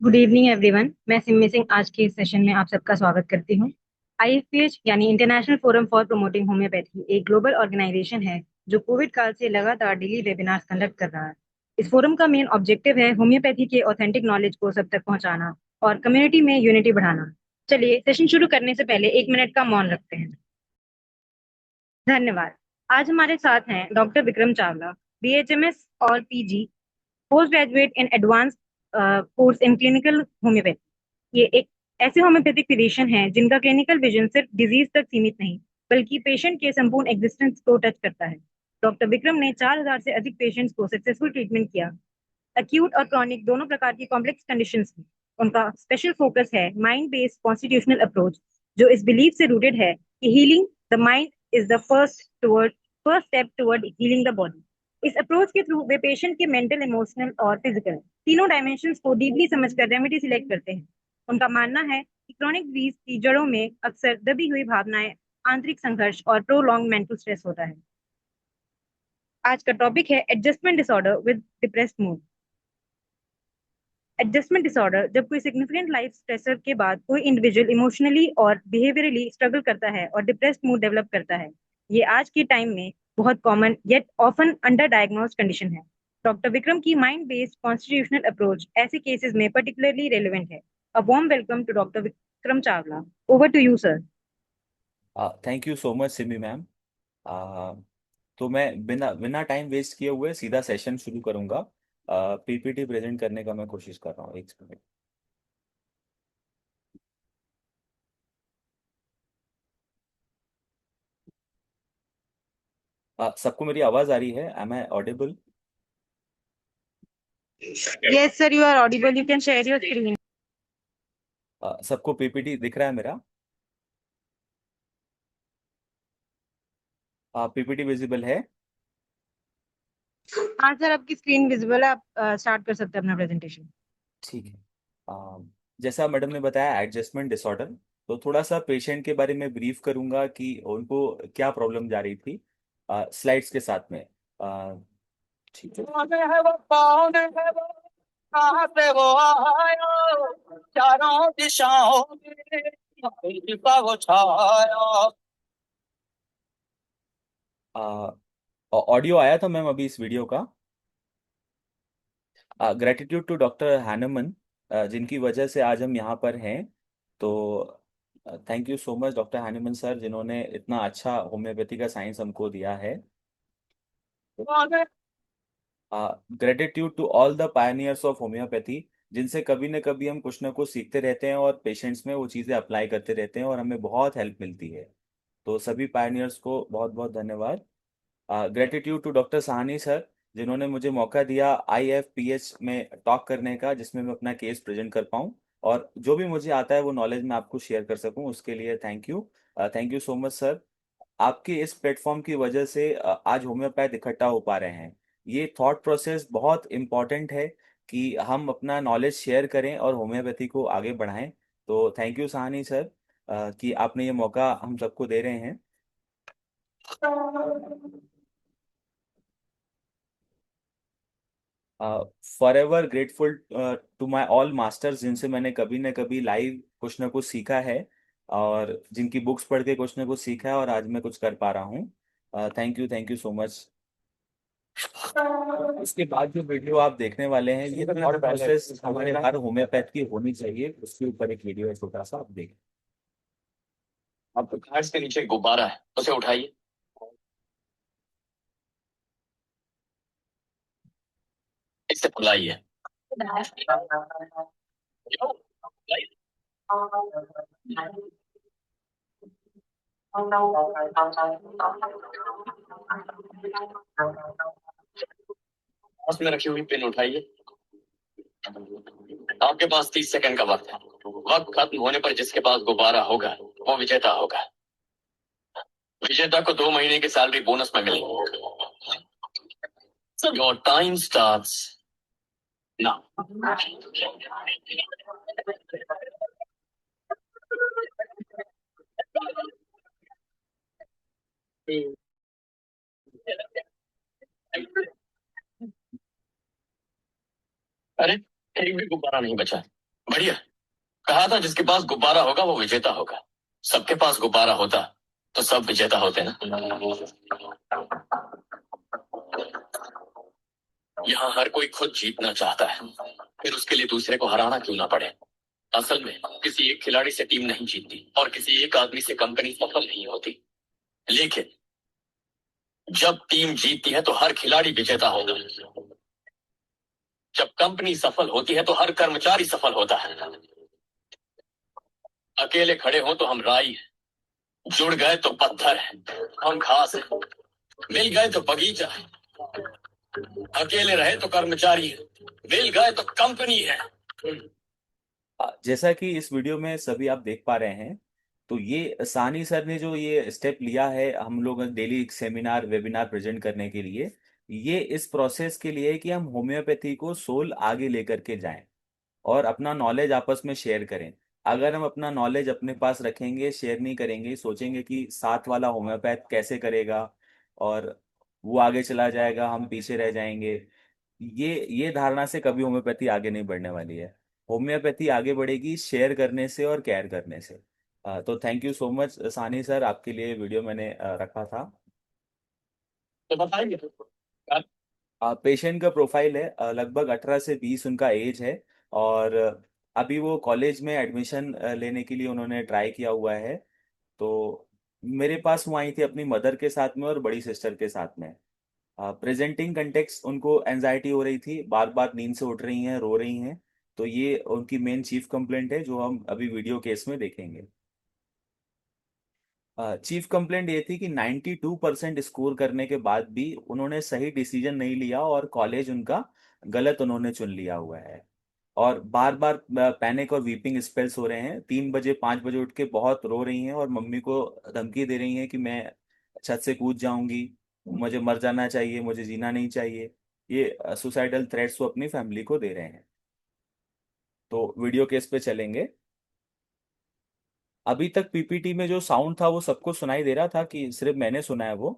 Good evening everyone. मैं सिम्मी सिंह आज के इस सेशन में आप सबका स्वागत करती हूँ। आईएफपीएच यानी international forum for promoting homeopathy एक ग्लोबल ऑर्गेनाइजेशन है जो कोविड काल से लगातार डेली वेबिनार्स कंडक्ट कर रहा है। इस फोरम का मेन ऑब्जेक्टिव है होम्योपैथी के ऑथेंटिक नॉलेज को सब तक पहुंचाना और कम्युनिटी में यूनिटी बढ़ाना। चलिए सेशन शुरू करने से पहले 1 मिनट का मौन रखते हैं। धन्यवाद। आज हमारे साथ हैं डॉक्टर विक्रम चावला, बीएचएमएस और PG, post graduate in advance course in clinical homeopathy. ये एक ऐसे होम्योपैथिक फिजिशियन हैं जिनका क्लिनिकल विजन सिर्फ डिजीज तक सीमित नहीं बल्कि पेशेंट के संपूर्ण एग्जिस्टेंस को टच करता है। डॉक्टर विक्रम ने 4,000 से अधिक पेशेंट्स को सक्सेसफुल ट्रीटमेंट किया, एक्यूट और क्रॉनिक दोनों प्रकार की कॉम्प्लेक्स कंडीशंस में। उनका स्पेशल फोकस है माइंड बेस्ड कॉन्स्टिट्यूशनल अप्रोच, जो इस बिलीफ से रूटेड है कि healing the mind is the first step toward healing the body. इस अप्रोच के थ्रू वे पेशेंट के मेंटल, इमोशनल और फिजिकल तीनों डायमेंशंस को डीपली समझकर रेमेडी सिलेक्ट करते हैं। उनका मानना है कि क्रॉनिक डिजीज की जड़ों में अक्सर दबी हुई भावनाएं, आंतरिक संघर्ष और प्रोलॉन्ग मेंटल स्ट्रेस होता है। आज का टॉपिक है adjustment disorder with depressed mood. Adjustment disorder जब कोई सिग्निफिकेंट लाइफ स्ट्रेसर के बाद कोई इंडिविजुअल इमोशनली और बिहेवियरली स्ट्रगल करता है और डिप्रेस्ड मूड डेवलप करता है। ये आज के टाइम में बहुत common yet often under diagnosed condition है। डॉक्टर विक्रम की माइंड बेस्ड कॉन्स्टिट्यूशनल अप्रोच ऐसे केसेस में पर्टिकुलरली रेलिवेंट है। A warm welcome to doctor Vikram Chawla. Over to you sir. Thank you so much Simi ma'am. तो मैं बिना बिना टाइम वेस्ट किए हुए सीधा सेशन शुरू करूंगा। पीपीटी प्रेजेंट करने का मैं कोशिश कर रहा हूँ, एक मिनट। सबको मेरी आवाज आ रही है? Am I audible? Yes sir, you are audible, you can share your screen. सबको पीपीटी दिख रहा है मेरा? पीपीटी विजिबल है? हाँ सर, आपकी स्क्रीन विजिबल है, आप स्टार्ट कर सकते हैं अपना प्रेजेंटेशन। ठीक है। जैसा मैडम ने बताया, एडजस्टमेंट डिसऑर्डर। तो थोड़ा सा पेशेंट के बारे में ब्रीफ करूंगा कि उनको क्या प्रॉब्लम जा रही थी, स्लाइड्स के साथ में। अ, ठीक है। कौन है वो, कौन है वो, कहाँ से वो आया, चारों दिशाओं में दिखा वो छाया। ऑडियो आया था मैम अभी इस वीडियो का? ग्रेटिट्यूड टू डॉक्टर हैनमन, जिनकी वजह से आज हम यहाँ पर हैं। तो thank you so much doctor Hahnemann sir, जिन्होंने इतना अच्छा होम्योपैथी का साइंस हमको दिया है। कौन है? Gratitude to all the pioneers of homoeopathy, जिनसे कभी न कभी हम कुछ ना कुछ सीखते रहते हैं और पेशेंट्स में वो चीज़ें अप्लाई करते रहते हैं और हमें बहुत हेल्प मिलती है। तो सभी पायनियर्स को बहुत बहुत धन्यवाद। Gratitude to doctor Sahni sir, जिन्होंने मुझे मौका दिया आईएफपीएच में टॉक करने का, जिसमें मैं अपना केस प्रेजेंट कर पाऊँ और जो भी मुझे आता है वो नॉलेज मैं आपको शेयर कर सकूं, उसके लिए thank you. Thank you so much sir. आपके इस प्लेटफॉर्म की वजह से आज होम्योपैथ इकट्ठा हो पा रहे हैं। ये थॉट प्रोसेस बहुत इम्पॉर्टेंट है कि हम अपना नॉलेज शेयर करें और होम्योपैथी को आगे बढ़ाएं। तो थैंक यू साहनी सर, कि आपने ये मौका हम सबको दे रहे हैं। For ever grateful to my all masters, जिनसे मैंने कभी न कभी लाइव कुछ ना कुछ सीखा है और जिनकी बुक्स पढ़ के कुछ ना कुछ सीखा है और आज मैं कुछ कर पा रहा हूँ। Thank you so much. इसके बाद जो वीडियो आप देखने वाले हैं, ये थॉट प्रोसेस हमारे हर होम्योपैथ की होनी चाहिए, उसके ऊपर एक वीडियो है छोटा सा, आप देखें। अब घास के नीचे गुब्बारा है, उसे उठाइए, इसे फुलाइए। क्यों? फुलाइए। पास में रखी हुई पेन उठाइए। आपके पास 30 सेकंड का वक्त है। वक्त खत्म होने पर जिसके पास गुब्बारा होगा वो विजेता होगा। विजेता को 2 महीने की सैलरी बोनस में मिलेगी। So your time starts now. अरे, एक भी गुब्बारा नहीं बचा। बढ़िया। कहा था जिसके पास गुब्बारा होगा वो विजेता होगा। सबके पास गुब्बारा होता तो सब विजेता होते ना। यहाँ हर कोई खुद जीतना चाहता है, फिर उसके लिए दूसरे को हराना क्यों ना पड़े। असल में किसी एक खिलाड़ी से टीम नहीं जीतती और किसी एक आदमी से कंपनी सफल नहीं होती। लेकिन जब टीम जीतती है तो हर खिलाड़ी विजेता होता है। जब कंपनी सफल होती है तो हर कर्मचारी सफल होता है। अकेले खड़े हो तो हम राई हैं, जुड़ गए तो पत्थर है, हम घास है, मिल गए तो बगीचा है। अकेले रहे तो कर्मचारी है, मिल गए तो कंपनी है। जैसा कि इस वीडियो में सभी आप देख पा रहे हैं, तो ये सानी सर ने जो ये स्टेप लिया है हम लोग डेली सेमिनार वेबिनार प्रेजेंट करने के लिए, ये इस प्रोसेस के लिए है कि हम होम्योपैथी को सोल आगे लेकर के जाएं और अपना नॉलेज आपस में शेयर करें। अगर हम अपना नॉलेज अपने पास रखेंगे, शेयर नहीं करेंगे, सोचेंगे कि साथ वाला होम्योपैथ कैसे करेगा और वो आगे चला जाएगा, हम पीछे रह जाएंगे, ये धारणा से कभी होम्योपैथी आगे नहीं बढ़ने वाली है। होम्योपैथी आगे बढ़ेगी शेयर करने से और केयर करने से। तो थैंक यू सो मच सानी सर, आपके लिए वीडियो मैंने रखा था। तो बताइए पेशेंट का प्रोफाइल है, लगभग 18 से 20 उनका एज है और अभी वो कॉलेज में एडमिशन लेने के लिए उन्होंने ट्राई किया हुआ है। तो मेरे पास वो आई थी अपनी मदर के साथ में और बड़ी सिस्टर के साथ में। प्रेजेंटिंग कंटेक्स्ट उनको एनजाइटी हो रही थी, बार बार नींद से उठ रही हैं, रो रही हैं। तो ये उनकी मेन चीफ कंप्लेंट है जो हम अभी वीडियो केस में देखेंगे। चीफ कंप्लेंट ये थी कि 92% स्कोर करने के बाद भी उन्होंने सही डिसीजन नहीं लिया और कॉलेज उनका गलत उन्होंने चुन लिया हुआ है। और बार बार पैनिक और वीपिंग स्पेल्स हो रहे हैं, 3 बजे 5 बजे उठ के बहुत रो रही हैं और मम्मी को धमकी दे रही हैं कि मैं छत से कूद जाऊंगी, मुझे मर जाना चाहिए, मुझे जीना नहीं चाहिए। ये सुसाइडल थ्रेट्स वो अपनी फैमिली को दे रहे हैं। तो वीडियो केस पे चलेंगे। अभी तक पीपीटी में जो साउंड था वो सबको सुनाई दे रहा था कि सिर्फ मैंने सुना है वो?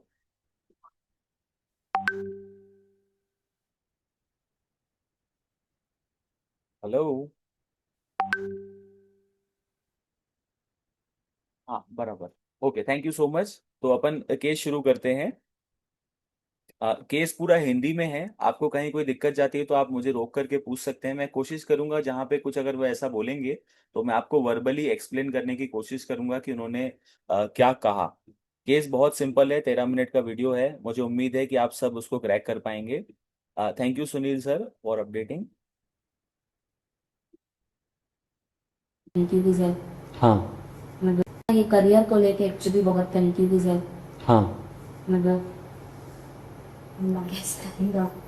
हेलो। हाँ बराबर। Okay, thank you so much. तो अपन केस शुरू करते हैं। केस पूरा हिंदी में है, आपको कहीं कोई दिक्कत जाती है तो आप मुझे रोक करके पूछ सकते हैं। मैं कोशिश करूंगा जहाँ पे कुछ अगर वो ऐसा बोलेंगे तो मैं आपको वर्बली एक्सप्लेन करने की कोशिश करूंगा कि उन्होंने क्या कहा। केस बहुत सिंपल है, 13 मिनट का वीडियो है, मुझे उम्मीद है कि आप सब उसको क्रैक कर पाएंगे। Thank you Sunil sir for updating. Thank you sir. हाँ। मतलब ये करियर को लेके एक्चुअली बहुत थैंक यू सर। हाँ। मतलब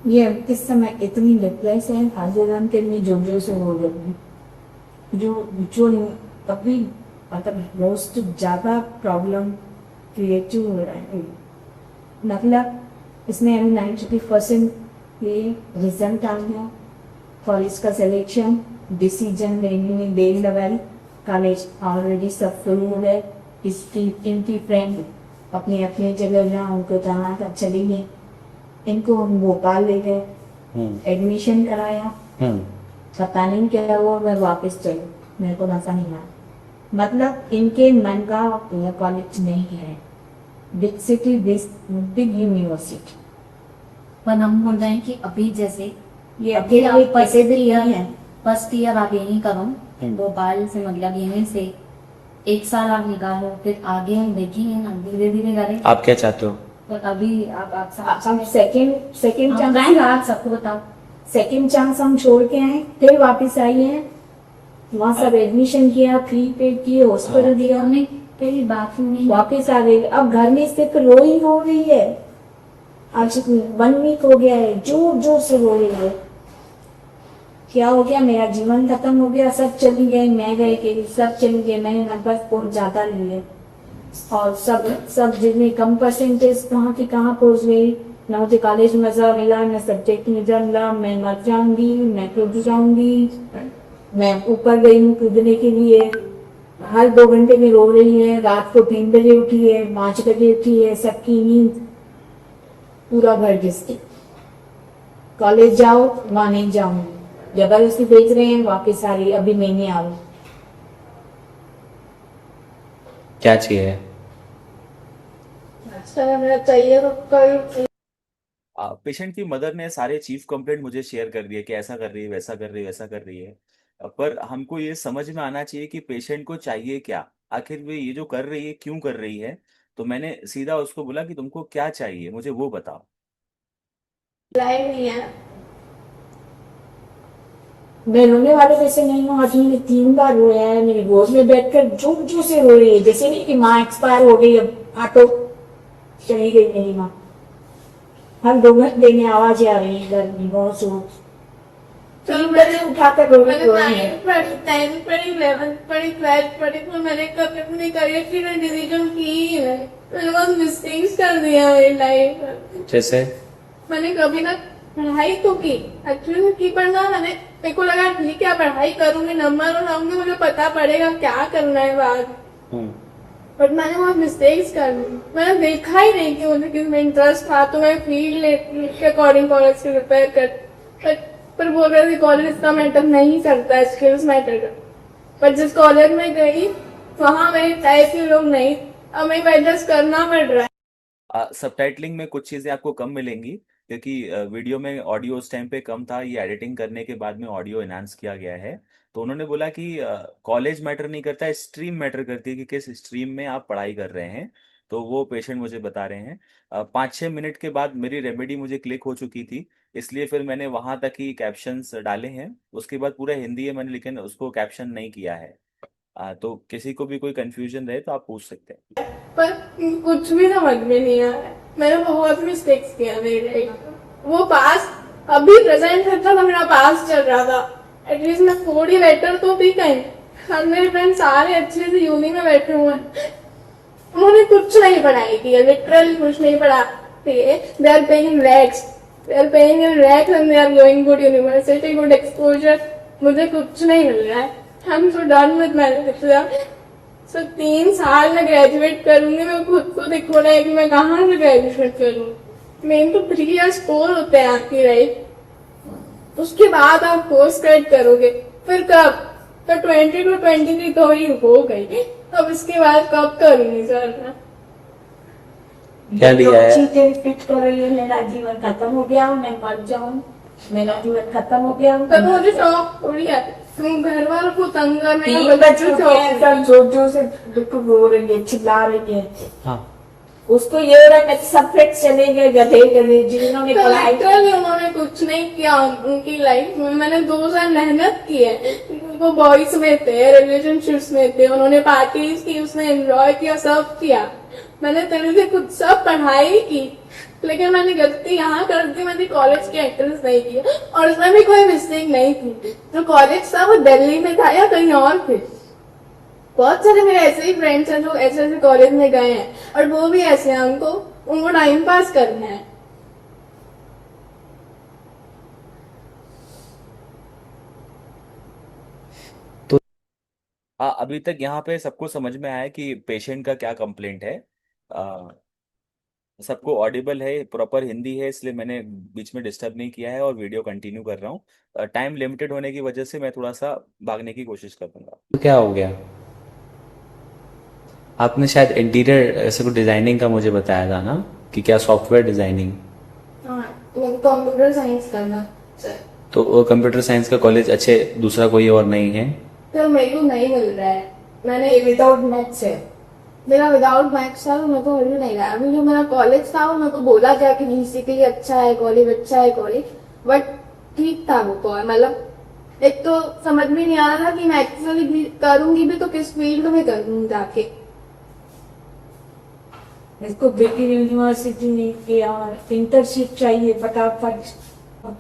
ये इस समय इतनी डिप्रेस है, हाजिरान के लिए जो से हो रही है, जो अभी मतलब मोस्ट ज़्यादा प्रॉब्लम क्रिएटिव हो रहा है। मतलब इसमें अभी 90% ये रिजल्ट आ गया, कॉलेज का सिलेक्शन, डिसीजन लेने में देर लगा, कॉलेज ऑलरेडी सब शुरू हो गए। इनकी फ्रेंड अपनी अपनी जगह जहाँ उनको जहाँ तक चली गई, इनको हम भोपाल ले गए, एडमिशन कराया, पता नहीं क्या हुआ, मैं वापस चली, मेरे को ऐसा नहीं आया। मतलब इनके मन का कॉलेज नहीं है, बिग सिटी बिग यूनिवर्सिटी। पर हम बोल रहे हैं कि अभी जैसे ये अभी अभी आप पैसे भी नहीं है। फर्स्ट ईयर आप यही करो, भोपाल से मतलब यहीं से 1 साल आप निकालो, फिर आगे हम देखेंगे ना, धीरे धीरे करें। आप क्या चाहते हो? पर अभी आप हम सेकंड चांस सबको बताओ। सेकंड चांस हम छोड़ के आए, फिर वापस आई हैं, वहाँ सब एडमिशन किया, फी पे किए, हॉस्पिटल दिया, हमने फिर बात नहीं वापस आ गए। अब घर में सिर्फ रोई हो रही है, आज 1 वीक हो गया है, जोर जोर से रो रही है। क्या हो गया, मेरा जीवन खत्म हो गया, सब चली गए, मैं गए कि सब चली गए, मैंने नंबर बहुत ज्यादा लिए और सब जितने कम परसेंटेज कहाँ की कहाँ पहुंच गई, ना मुझे कॉलेज मजा मिला, ना सब्जेक्ट में मिला, मैं मर जाऊंगी, मैं कूद जाऊंगी। मैं ऊपर गई हूँ कूदने के लिए, हर 2 घंटे में रो रही है, रात को 3 बजे उठी है, 5 बजे उठी है, सबकी नींद पूरा भर गई। कॉलेज जाओ, वहाँ नहीं जाऊंगी, जबरदस्ती बेच रहे हैं, वापस आ रही, अभी महीने आ रही। क्या चाहिए? सर चाहिए तो कल। पेशेंट की मदर ने सारे चीफ कंप्लेंट मुझे शेयर कर दिए कि ऐसा कर रही है, वैसा कर रही है, वैसा कर रही है। पर हमको ये समझ में आना चाहिए कि पेशेंट को चाहिए क्या, आखिर वे ये जो कर रही है क्यों कर रही है। तो मैंने सीधा उसको बोला कि तुमको क्या चाहिए, मुझे वो बताओ। लाइव नहीं है। मैं रोने वाले जैसे नहीं हूँ, आज मैंने 3 बार रोया है। मेरी गोद में बैठकर जोर जोर से रो रही है, जैसे नहीं कि माँ एक्सपायर हो गई, अब ऑटो चली गई मेरी माँ। हर 2 घंटे में आवाजें आ रही है घर में, बहुत जोर। 3 बजे उठाकर रो रही है। 10 पढ़ी, 11 पढ़ी, 12 पढ़ी, तो मैंने कभी अपने करियर की डिसीजन की ही है। मैंने बहुत मिस्टेक्स कर दिया मेरी लाइफ में। जैसे मैंने कभी ना पढ़ाई तो की, एक्चुअली की, पर ना मेरे को लगा ठीक है पढ़ाई करूंगी, नंबर लाऊंगी, मुझे पता पड़ेगा क्या करना है बाद। बट मैंने बहुत मिस्टेक्स कर दी। मैंने देखा ही नहीं कि मुझे किस में इंटरेस्ट था, तो मैं फील्ड के अकॉर्डिंग कॉलेज से प्रिपेयर कर, पर बोल रहे थे कॉलेज इतना मैटर नहीं करता, स्किल्स मैटर कर। पर जिस कॉलेज में गई वहां मेरे टाइप के लोग नहीं, अब मैं एडजस्ट करना पड़ रहा है। सबटाइटलिंग में कुछ चीज़ें आपको कम मिलेंगी, क्योंकि वीडियो में ऑडियो उस टाइम पे कम था, ये एडिटिंग करने के बाद में ऑडियो एनहांस किया गया है। तो उन्होंने बोला कि कॉलेज मैटर नहीं करता, स्ट्रीम मैटर करती है कि किस स्ट्रीम में आप पढ़ाई कर रहे हैं। तो वो पेशेंट मुझे बता रहे हैं। 5-6 मिनट के बाद मेरी रेमेडी मुझे क्लिक हो चुकी थी, इसलिए फिर मैंने वहां तक ही कैप्शंस डाले हैं। उसके बाद पूरा हिंदी है मैंने, लेकिन उसको कैप्शन नहीं किया है। तो किसी को भी कोई कंफ्यूजन रहे तो आप पूछ सकते हैं। पर कुछ भी समझ में नहीं आया। मैंने बहुत मिस्टेक्स किया मेरे लाइफ में। वो पास अभी प्रेजेंट था, मेरा पास चल रहा था, एटलीस्ट मैं थोड़ी बेटर तो थी कहीं। और मेरे फ्रेंड सारे अच्छे से यूनी में बैठे हुए हैं, उन्होंने कुछ नहीं पढ़ाई की, लिटरली कुछ नहीं पढ़ाते। They are paying racks, they are paying in racks and they are going good university, good exposure. मुझे कुछ नहीं मिल रहा है। I am so done with marriage. So 3 साल में ग्रेजुएट करूंगी, मैं खुद को दिखो रहा है कि मैं कहाँ से ग्रेजुएट करूँ। मेन तो 3 इयर्स कोर्स होते हैं आपकी लाइफ, उसके बाद आप कोर्स क्रेडिट करोगे, फिर कब? तो 20 to 23 तो ही हो गई, अब इसके बाद कब करूंगी सर मैं? क्या दिया है? चीजें फिट कर रही है, मेरा जीवन खत्म हो गया, मैं मर जाऊं, मेरा जीवन खत्म हो गया। तब मुझे शौक थोड़ी है तुम घर वालों को तंग करने का, 3 बच्चों के जोर जोर से बिल्कुल रो रही है, चिल्ला रही है। हाँ, उसको ये हो रहा है कि सब फ्रेंड्स चले गए, गधे गधे जिन्होंने पढ़ाई। उन्होंने कुछ नहीं किया उनकी लाइफ में। मैंने 2 साल मेहनत की है। वो बॉयज में थे, रिलेशनशिप्स में थे, उन्होंने पार्टीज की, उसने एंजॉय किया, सब किया। मैंने तेरे से खुद सब पढ़ाई की, लेकिन मैंने गलती यहाँ कर दी, मैंने कॉलेज की एंट्रेंस नहीं किया, और उसमें भी कोई मिस्टेक नहीं थी। जो कॉलेज था वो दिल्ली में था या कहीं और थे। बहुत सारे मेरे ऐसे ही फ्रेंड्स हैं जो ऐसे ऐसे कॉलेज में गए हैं, और वो भी ऐसे हैं, उनको टाइम पास करना है। अभी तक यहाँ पे सबको समझ में आया कि पेशेंट का क्या कंप्लेंट है। आ, सबको ऑडिबल है, प्रॉपर हिंदी है, इसलिए मैंने बीच में डिस्टर्ब नहीं किया है और वीडियो कंटिन्यू कर रहा हूँ। टाइम लिमिटेड होने की वजह से मैं थोड़ा सा भागने की कोशिश करूंगा। तो क्या हो गया? आपने शायद इंटीरियर ऐसे कुछ डिजाइनिंग का मुझे बताया था ना, कि क्या सॉफ्टवेयर डिजाइनिंग? हाँ, कंप्यूटर साइंस करना सर। तो कंप्यूटर साइंस का कॉलेज अच्छे दूसरा कोई और नहीं है? तो मेरे को नहीं मिल रहा है। मैंने विदाउट मैथ्स है, मेरा विदाउट मैथ्स था, तो मेरे को मिल नहीं रहा। अभी जो मेरा कॉलेज था वो मेरे को बोला गया कि बीसी के लिए अच्छा है कॉलेज, अच्छा है कॉलेज, बट ठीक था वो कॉलेज। मतलब एक तो समझ में नहीं आ रहा था कि मैं एक्चुअली करूंगी भी तो किस फील्ड में करूंगी जाके। इसको बेटी यूनिवर्सिटी ने किया, इंटर्नशिप चाहिए फटाफट।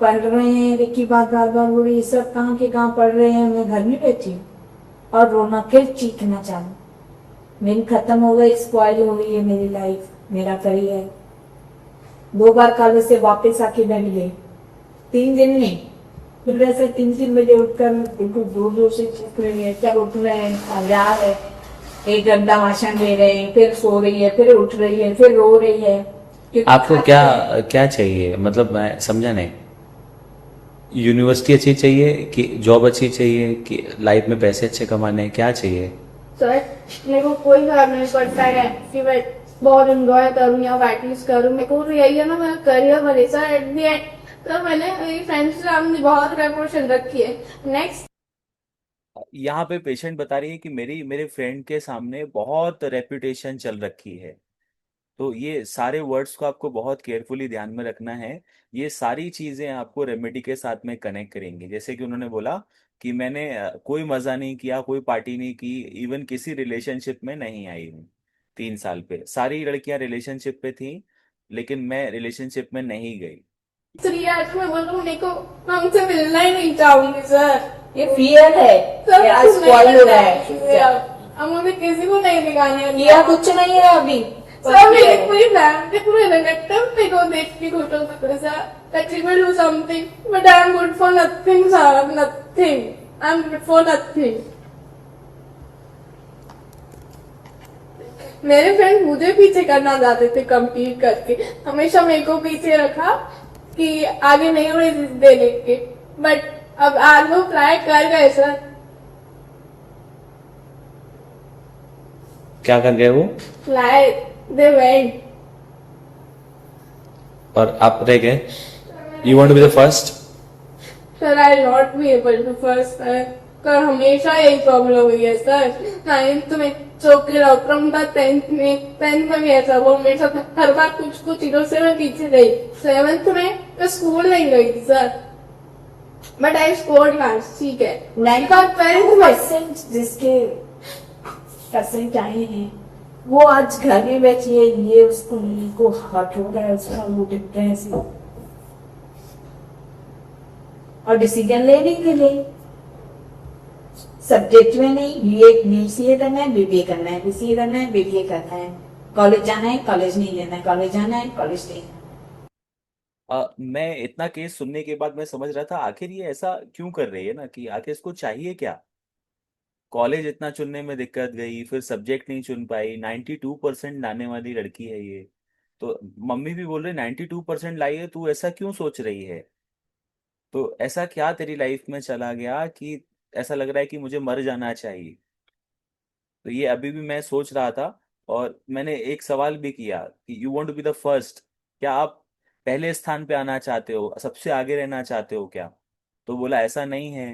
पढ़ रहे हैं, एक ही बात बार बार हो रही है, सब कहाँ के कहाँ पढ़ रहे हैं, मैं घर में बैठी हूँ और रोना फिर चीखना चालू। मेरी खत्म हो गई, स्पॉइल हो गई है मेरी लाइफ, मेरा करियर। 2 बार कॉलेज से वापस आके बैठ गई, 3 दिन में सुबह से 3 बजे उठकर बिल्कुल जोर जोर से चीख रही है, क्या उठ रहे हैं, जा रहे हैं, एक गंदा भाषण दे रहे हैं, फिर सो रही है, फिर उठ रही है, फिर रो रही है। आपको क्या क्या चाहिए? मतलब मैं समझा नहीं। यूनिवर्सिटी अच्छी चाहिए कि जॉब अच्छी चाहिए कि लाइफ में पैसे अच्छे कमाने हैं, क्या चाहिए? सर मेरे को कोई फर्क नहीं पड़ता है कि मैं बहुत एंजॉय करूँ या प्रैक्टिस करूँ, मेरे को तो यही है ना मेरा करियर बने सर। एट दी एंड तो मैंने मेरी फ्रेंड्स से हमने बहुत रेपुटेशन रखी है। नेक्स्ट यहाँ पे पेशेंट बता रही है कि मेरे फ्रेंड के सामने बहुत रेपुटेशन चल रखी है। तो ये सारे वर्ड्स को आपको बहुत केयरफुली ध्यान में रखना है। ये सारी चीजें आपको रेमेडी के साथ में कनेक्ट करेंगी। जैसे कि उन्होंने बोला कि मैंने कोई मजा नहीं किया, कोई पार्टी नहीं की, इवन किसी रिलेशनशिप में नहीं आई हूँ 3 साल पे। सारी लड़कियां रिलेशनशिप पे थी लेकिन मैं रिलेशनशिप में नहीं गई। 3 में बोलूँ मेरे को मैं उनसे मिलना ही नहीं चाहूंगी सर। ये फियर है, सर ये आज कुछ नहीं spoil हो करना रहा है। है। अब मुझे किसी को नहीं दिखानी है। किया कुछ नहीं है अभी। सर मेरे पूरी फैमिली पूरे रिलेटिव मेरे को देख के खुश हो सकते हैं sir that he will do something but I am good for nothing sir, nothing, I am good for nothing। मेरे फ्रेंड मुझे पीछे करना चाहते थे कम्पीट करके, हमेशा मेरे को पीछे रखा कि आगे नहीं हुए देने के, बट अब आज वो ट्राई कर गए सर। क्या कर गए वो? Fly they went. और आप रह गए? You want to be the first? Sir I not be able to first sir, कर हमेशा यही प्रॉब्लम हुई है सर। 9th में चौके रॉकरम था, 10th में भी ऐसा वो मेरे साथ हर बार कुछ चीजों से मैं पीछे गई। 7th में मैं स्कूल नहीं गई थी sir, but I scored marks, ठीक है। 90% जिसके परसेंट आए हैं वो आज घर में बैठी है, ये उसको को हर्ट हो रहा है, उसका वो डिप्रेस है। और डिसीजन लेने के लिए सब्जेक्ट में नहीं, बीसीए करना है, बीबीए करना है, बीसीए करना है, बीबीए करना है, कॉलेज जाना है, कॉलेज नहीं लेना है, कॉलेज जाना है, कॉलेज नहीं। मैं इतना केस सुनने के बाद मैं समझ रहा था आखिर ये ऐसा क्यों कर रही है ना, कि आखिर इसको चाहिए क्या। कॉलेज इतना चुनने में दिक्कत गई, फिर सब्जेक्ट नहीं चुन पाई, 92% लाने वाली लड़की है ये। तो मम्मी भी बोल रही 92% लाई है, तू ऐसा क्यों सोच रही है। तो ऐसा क्या तेरी लाइफ में चला गया कि ऐसा लग रहा है कि मुझे मर जाना चाहिए। तो ये अभी भी मैं सोच रहा था। और मैंने एक सवाल भी किया कि you want to be the first, क्या आप पहले स्थान पे आना चाहते हो, सबसे आगे रहना चाहते हो क्या? तो बोला ऐसा नहीं है।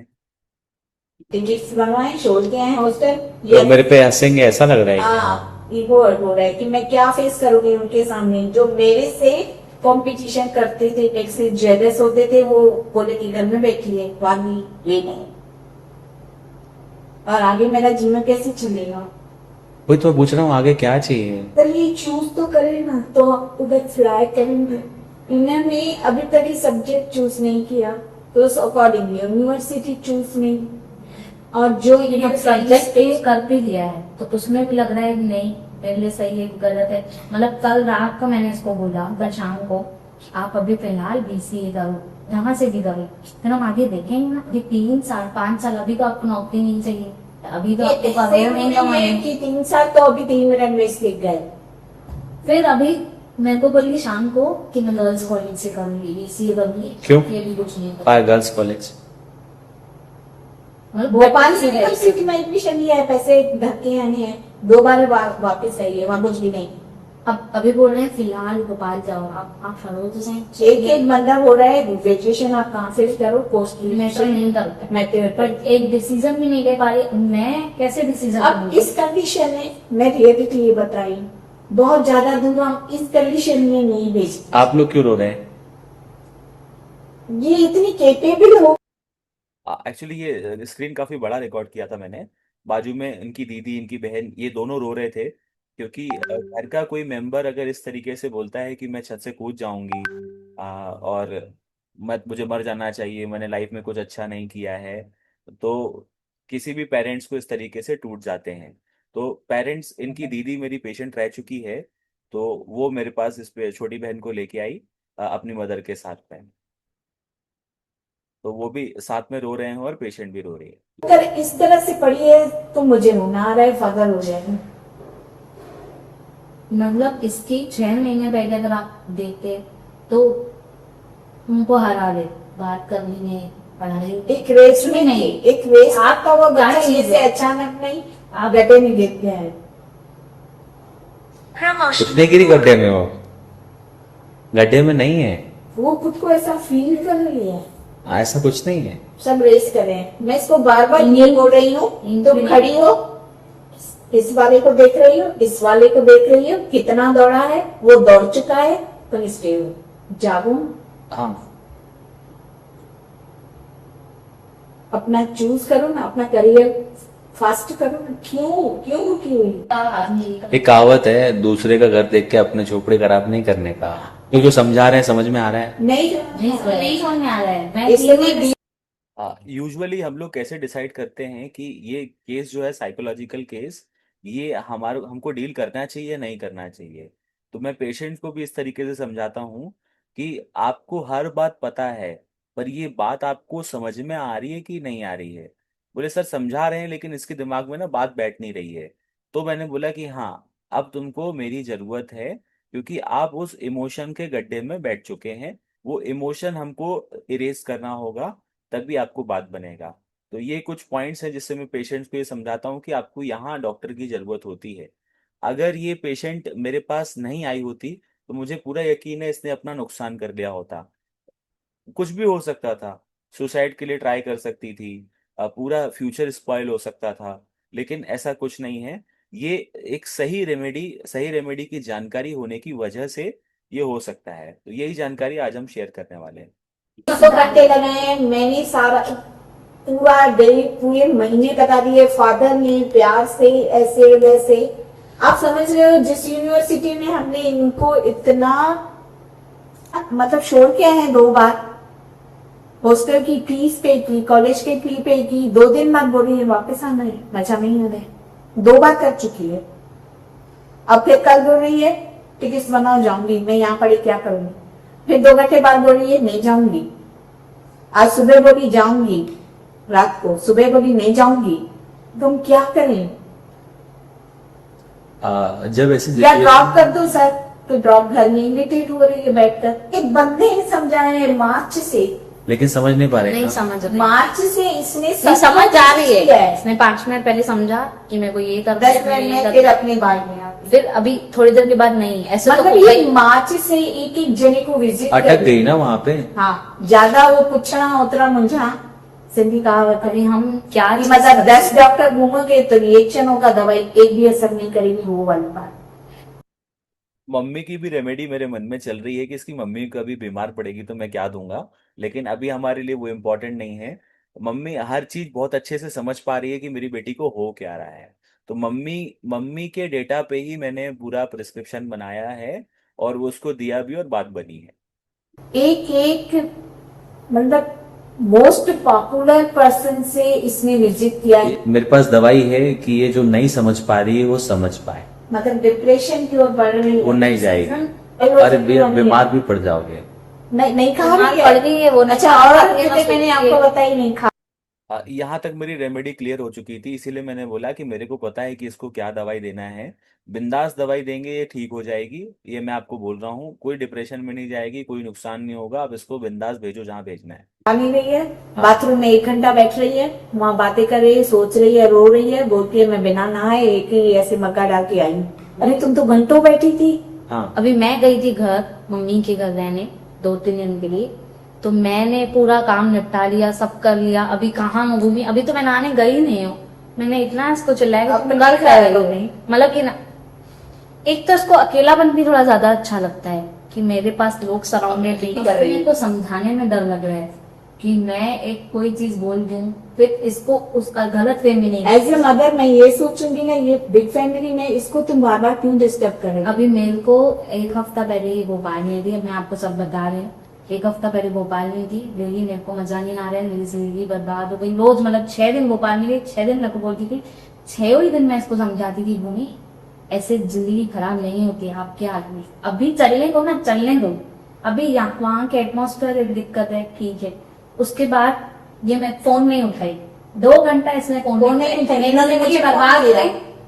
टिकट्स बनवाए, छोड़ के आए हॉस्टल। तो मेरे पे हंसेंगे ऐसा लग रहा है क्या? हाँ, ईगो हर्ट हो रहा है कि मैं क्या फेस करूंगी उनके सामने। जो मेरे से कंपटीशन करते थे, एक से जेलस होते थे, वो बोले कि घर में बैठी है, वाली ये नहीं। और आगे मेरा जीवन कैसे चलेगा? वही तो पूछ रहा हूँ, आगे क्या चाहिए? तो ये चूज तो करे ना, तो उधर फ्लाई करेंगे। इन्होंने अभी तक ये सब्जेक्ट चूज नहीं किया, तो उस अकॉर्डिंग यूनिवर्सिटी चूज नहीं। और जो ये सब्जेक्ट टेस्ट कर भी लिया है तो उसमें भी लग रहा है कि नहीं मेरे लिए सही है गलत है। मतलब कल रात को मैंने इसको बोला, कल शाम को आप अभी फिलहाल बीसीए करो, जहाँ से भी करो, फिर हम आगे देखेंगे ना। अभी 3 साल 5 साल अभी तो आपको नौकरी नहीं चाहिए, अभी तो आपको करियर नहीं कमाएंगे कि 3 साल तो अभी 3 मिनट में सीख गए। फिर अभी मेरे को बोली शाम को कि मैं गर्ल्स कॉलेज से करूंगी, बीसीए करूंगी। क्यों? ये भी कुछ नहीं पाए गर्ल्स कॉलेज भोपाल से यूनिवर्सिटी में एडमिशन लिया है, पैसे धक्के आने हैं, 2 बार वापस आई है, वहाँ कुछ भी नहीं। अब अभी बोल रहे हैं फिलहाल भोपाल जाओ, आप करो तो सही। एक बंदा हो रहा है ग्रेजुएशन आप कहाँ से करो, पोस्ट मैं तो नहीं करता, मैं पर एक डिसीजन भी नहीं ले पा रही, मैं कैसे डिसीजन अब इस कंडीशन में मैं रियलिटी ये बताई, बहुत ज्यादा दूर हम इस कंडीशन में नहीं भेज। आप लोग क्यों रो रहे हैं? ये इतनी केपेबल हो। एक्चुअली ये स्क्रीन काफी बड़ा रिकॉर्ड किया था मैंने। बाजू में इनकी दीदी, इनकी बहन, ये दोनों रो रहे थे क्योंकि घर का कोई मेंबर अगर इस तरीके से बोलता है कि मैं छत से कूद जाऊंगी और मुझे मर जाना चाहिए, मैंने लाइफ में कुछ अच्छा नहीं किया है, तो किसी भी पेरेंट्स को इस तरीके से टूट जाते हैं। तो पेरेंट्स, इनकी दीदी मेरी पेशेंट रह चुकी है, तो वो मेरे पास इस पे छोटी बहन को लेके आई अपनी मदर के साथ में। तो वो भी साथ में रो रहे हैं और पेशेंट भी रो रही है। अगर इस तरह से पड़ी है तो मुझे रोना आ रहा है, फादर हो जाएगा। मतलब इसकी 6 महीने पहले अगर आप देखते तो उनको हरा दे बात करनी है, पढ़ाई एक रेस में नहीं। नहीं, एक रेस आपका वो बच्चा क्या चीज़ ये से है? अचानक नहीं आप गड्ढे में गिर गया है। कुछ नहीं गिरी गड्ढे में, वो गड्ढे में नहीं है, वो खुद को ऐसा फील कर रही है। ऐसा कुछ नहीं है। सब रेस करें, मैं इसको बार बार ये बोल रही हूँ, तुम खड़ी हो, इस वाले को देख रही हो, इस वाले को देख रही हो, कितना दौड़ा है, वो दौड़ चुका है, तुम स्टे हो, जागो, हाँ, अपना चूज करो ना, अपना करियर फास्ट करो ना। क्यों क्यों रुकी हुई? एक कहावत है, दूसरे का घर देख के अपने झोपड़े खराब नहीं करने का। क्योंकि जो समझा रहे हैं समझ में आ रहा है। नहीं नहीं समझ में आ रहा है। मैं इसलिए यूजुअली हम लोग कैसे डिसाइड करते हैं कि ये केस जो है साइकोलॉजिकल केस, ये हमको डील करना चाहिए नहीं करना चाहिए। तो मैं पेशेंट को भी इस तरीके से समझाता हूँ कि आपको हर बात पता है, पर ये बात आपको समझ में आ रही है कि नहीं आ रही है। बोले सर समझा रहे हैं लेकिन इसके दिमाग में ना बात बैठ नहीं रही है। तो मैंने बोला कि हाँ, अब तुमको मेरी ज़रूरत है, क्योंकि आप उस इमोशन के गड्ढे में बैठ चुके हैं। वो इमोशन हमको इरेज करना होगा, तभी आपको बात बनेगा। तो ये कुछ पॉइंट्स हैं जिससे मैं पेशेंट्स को ये समझाता हूँ कि आपको यहाँ डॉक्टर की ज़रूरत होती है। अगर ये पेशेंट मेरे पास नहीं आई होती तो मुझे पूरा यकीन है इसने अपना नुकसान कर लिया होता। कुछ भी हो सकता था, सुसाइड के लिए ट्राई कर सकती थी, पूरा फ्यूचर स्पॉइल हो सकता था। लेकिन ऐसा कुछ नहीं है। ये एक सही रेमेडी की जानकारी होने की वजह से ये हो सकता है। तो यही जानकारी आज हम शेयर करने वाले हैं। तो घंटे लगाए, मैंने सारा पूरा डे पूरे महीने बता दिए, फादर ने प्यार से ऐसे वैसे। आप समझ रहे हो, जिस यूनिवर्सिटी में हमने इनको इतना मतलब छोड़ के आए हैं 2 बार, हॉस्टल की फीस पे की, कॉलेज की फी पे की, 2 दिन बाद बोल रही है वापस आना है, मजा नहीं आ रहा है। 2 बार कर चुकी है। अब फिर कल बोल रही है टिकट बनाओ जाऊंगी, मैं यहाँ पढ़ी क्या करूंगी। फिर 2 घंटे बाद बोल रही है नहीं जाऊंगी। आज सुबह बोली जाऊंगी, रात को सुबह बोली नहीं जाऊंगी। तुम क्या करें? जब ऐसी या ड्रॉप कर दो सर, तो ड्रॉप घर में इरिटेट हो रही है बैठकर। एक बंदे ने समझाया है मार्च से, लेकिन समझ नहीं पा रहे। नहीं समझ रही। मार्च से इसने नहीं समझ आ रही किया है। इसने 5 मिनट पहले समझा कि मेरे को ये करना 10 मिनट में फिर अपने बारे में आ गई। फिर अभी थोड़ी देर के बाद नहीं, ऐसे तो मतलब ये मार्च से एक जने को विजिट अटक गई ना वहाँ पे। हाँ, ज्यादा वो पूछना उतरा मुझा, सिंधी कहावत है। अभी हम क्या कि मतलब 10 डॉक्टर घूमोगे तो रिएक्शन होगा, दवाई एक भी असर नहीं करेगी, वो वाली बात। मम्मी की भी रेमेडी मेरे मन में चल रही है कि इसकी मम्मी कभी बीमार पड़ेगी तो मैं क्या दूंगा, लेकिन अभी हमारे लिए वो इम्पोर्टेंट नहीं है। मम्मी हर चीज बहुत अच्छे से समझ पा रही है कि मेरी बेटी को हो क्या रहा है। तो मम्मी मम्मी के डेटा पे ही मैंने पूरा प्रिस्क्रिप्शन बनाया है और वो उसको दिया भी और बात बनी है। एक मतलब मोस्ट पॉपुलर पर्सन से इसने विजिट किया है। मेरे पास दवाई है कि ये जो नहीं समझ पा रही है वो समझ पाए, मतलब डिप्रेशन की ओर बढ़ रही है। वो नहीं जाएगी। अरे बीमार भी पड़ जाओगे। नहीं खा बीमार रही पड़ है। गई है वो। अच्छा, और मैंने आपको बताई नहीं खा। यहाँ तक मेरी रेमेडी क्लियर हो चुकी थी, इसीलिए मैंने बोला कि मेरे को पता है कि इसको क्या दवाई देना है। बिंदास दवाई देंगे, ये ठीक हो जाएगी। ये मैं आपको बोल रहा हूँ, कोई डिप्रेशन में नहीं जाएगी, कोई नुकसान नहीं होगा। आप इसको बिंदास भेजो जहाँ भेजना है। खा नहीं रही है, बाथरूम में 1 घंटा बैठ रही है, वहाँ बातें कर रही है, सोच रही है, रो रही है, बोलती है मैं बिना नहाए एक ही ऐसे मग्गा डाल के आई हूँ। अरे तुम तो घंटों बैठी थी। हाँ, अभी मैं गई थी घर, मम्मी के घर रहने 2-3 दिन के लिए, तो मैंने पूरा काम निपटा लिया, सब कर लिया। अभी कहाँ मैं घूमी, अभी तो मैं नहाने गई नहीं हूँ। मैंने इतना इसको चिल्लाया कि तुम घर क्या रही, मतलब कि ना, एक तो इसको अकेलापन भी थोड़ा ज्यादा अच्छा लगता है कि मेरे पास लोग सराउंडेड नहीं कर रहे हैं। तो समझाने में डर लग रहा है कि मैं एक कोई चीज बोल दूं फिर इसको उसका गलत वे में नहीं। एज ए मदर मैं ये सोचूंगी ना, ये बिग फैमिली में इसको तुम बार बार क्यों डिस्टर्ब कर रहे हो? अभी मेरे को 1 हफ्ता पहले ही भोपाल नहीं थी, मैं आपको सब बता रही हूँ। 1 हफ्ता पहले भोपाल नहीं थी, डेली मेरे को मजा नहीं आ रहा है, मेरी जिंदगी बर्बाद हो गई। रोज मतलब 6 दिन भोपाल में गई, 6 दिन मेरे को बोलती थी, 6 ही दिन मैं इसको समझाती थी भूमि ऐसे जिंदगी खराब नहीं होती, आपके आदमी अभी चलने दो ना, चलने दो। अभी यहाँ वहाँ के एटमोस्फेयर एक दिक्कत है, ठीक है। उसके बाद ये मैं फोन नहीं उठाई, 2 घंटा इसने फोन नहीं उठाई। इन्होंने मुझे बर्बाद किया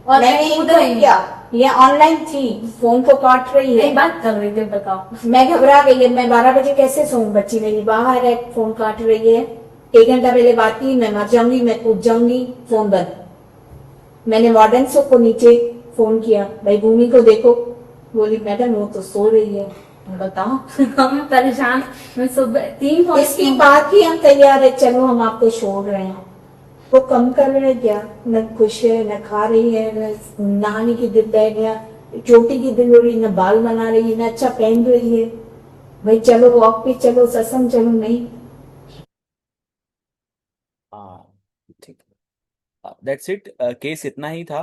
और मैं खुद रही। ये ऑनलाइन थी, फोन को काट रही नहीं है। बात कर रही थी, बताओ। मैं घबरा गई है, मैं 12 बजे कैसे सोऊं, बच्ची मेरी बाहर है, फोन काट रही है। 1 घंटा पहले बात की, मैं मर जाऊंगी, मैं कूद जाऊंगी, फोन बंद। मैंने वार्डन को नीचे फोन किया, भाई भूमि को देखो, बोली मैडम वो तो सो रही है। बताओ, हम परेशान। मैं सुबह 3 फोन इसकी बात ही हम तैयार है, चलो हम आपको छोड़ रहे हैं। वो कम कर रहे हैं क्या, न खुश है, न खा रही है, न नहाने की दिल है, न चोटी की दिल हो रही, न बाल बना रही है, न अच्छा पहन रही है। भाई चलो वॉक पे चलो, सत्संग चलो, नहीं। हाँ, ठीक है, दैट्स इट। केस इतना ही था।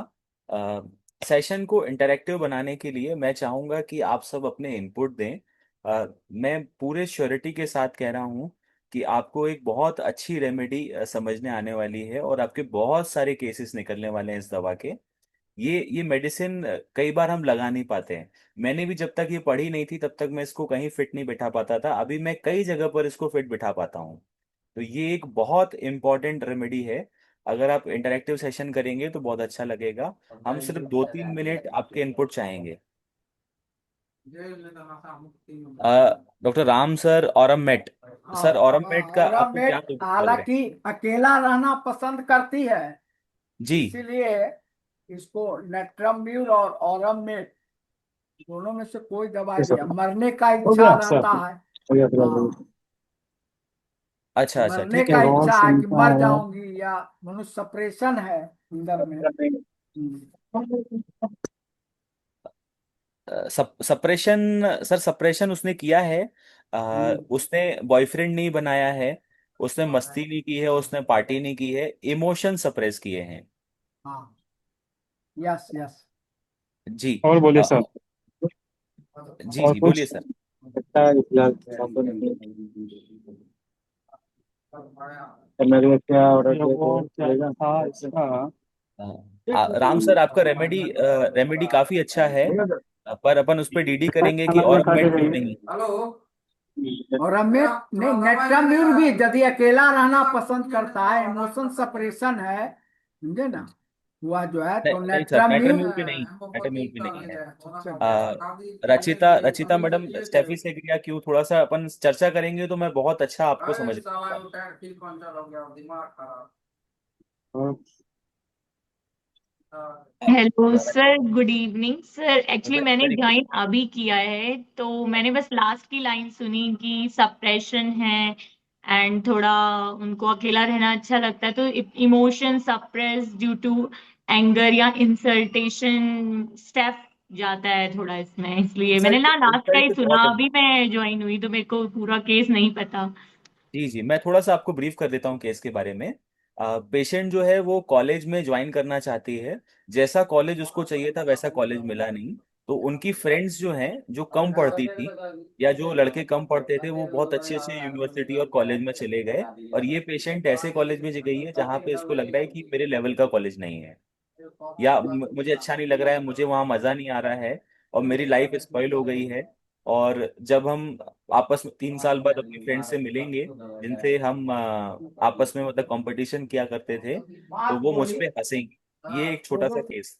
सेशन को इंटरेक्टिव बनाने के लिए मैं चाहूँगा कि आप सब अपने इनपुट दें। मैं पूरे श्योरिटी के साथ कह रहा हूँ कि आपको एक बहुत अच्छी रेमेडी समझने आने वाली है और आपके बहुत सारे केसेस निकलने वाले हैं इस दवा के। ये मेडिसिन कई बार हम लगा नहीं पाते हैं। मैंने भी जब तक ये पढ़ी नहीं थी तब तक मैं इसको कहीं फिट नहीं बिठा पाता था, अभी मैं कई जगह पर इसको फिट बिठा पाता हूँ। तो ये एक बहुत इम्पोर्टेंट रेमेडी है। अगर आप इंटरेक्टिव सेशन करेंगे तो बहुत अच्छा लगेगा। हम सिर्फ 2-3 मिनट आपके इनपुट चाहेंगे। Doctor Ram sir, aurum met. Sir, aurum met का आपको क्या औरंगजेब दुख लग रहा है? हालांकि अकेला रहना पसंद करती है, जी। इसीलिए इसको नेट्रम्ब्यूल और औरंगजेब दोनों में से कोई दवाई दिया। मरने का इच्छा रहता है। हाँ, अच्छा अच्छा, मरने ठीक है। का इच्छा है कि मर जाऊंगी, या मनुष्य सप्रेशन है अंदर में। सप्रेशन, सर सप्रेशन उसने किया है। उसने बॉयफ्रेंड नहीं बनाया है, उसने मस्ती नहीं की है, उसने पार्टी नहीं की है, इमोशन सप्रेस किए हैं। हाँ, यस यस। जी। और बोलिए अ, सर। जी और जी, बोलिए कुछ सर। लगता है फिलहाल तो मेरे लिए क्या ऑर्डर देगा था इसका। राम सर, आपका रेमेडी रेमेडी काफी अच्छा है, पर अपन उस पर डीडी करेंगे कि और मेट क्यों नहीं? और हमें नहीं, नेट्रम्ब्यूल भी यदि अकेला रहना पसंद करता है, इमोशन सप्रेशन है, समझे ना, हुआ जो है, नहीं तो नहीं सर, नेट्रम्ब्यूल। नेट्रम्यूल पे नहीं, नेट्रम्यूल पे नहीं है। रचिता रचिता मैडम, स्टेफी से क्रिया क्यों, थोड़ा सा अपन चर्चा करेंगे तो मैं बहुत अच्छा आपको समझ पाऊंगा। Hello sir, good evening sir. Actually मैंने वेरी गुड। ज्वाइन अभी किया है, तो मैंने बस लास्ट की लाइन सुनी कि सप्रेशन है एंड थोड़ा उनको अकेला रहना अच्छा लगता है, तो emotion suppress due to anger या इंसल्टेशन स्टेप जाता है थोड़ा इसमें, इसलिए मैंने इंसल्ट ना लास्ट का ही इंसल्ट सुना। बहुत अभी मैं ज्वाइन हुई तो मेरे को पूरा केस नहीं पता। जी जी, मैं थोड़ा सा आपको ब्रीफ कर देता हूँ केस के बारे में। पेशेंट जो है वो कॉलेज में ज्वाइन करना चाहती है। जैसा कॉलेज उसको चाहिए था वैसा कॉलेज मिला नहीं। तो उनकी फ्रेंड्स जो हैं, जो कम पढ़ती थी या जो लड़के कम पढ़ते थे, वो बहुत अच्छे अच्छे यूनिवर्सिटी और कॉलेज में चले गए। और ये पेशेंट ऐसे कॉलेज में गई है जहाँ पे इसको लग रहा है कि मेरे लेवल का कॉलेज नहीं है, या मुझे अच्छा नहीं लग रहा है, मुझे वहाँ मजा नहीं आ रहा है, और मेरी लाइफ स्पॉइल हो गई है। और जब हम आपस में 3 साल बाद अपनी फ्रेंड से मिलेंगे, जिनसे हम आपस में मतलब कंपटीशन किया करते थे, तो वो मुझ पे हंसेंगे। ये एक छोटा सा केस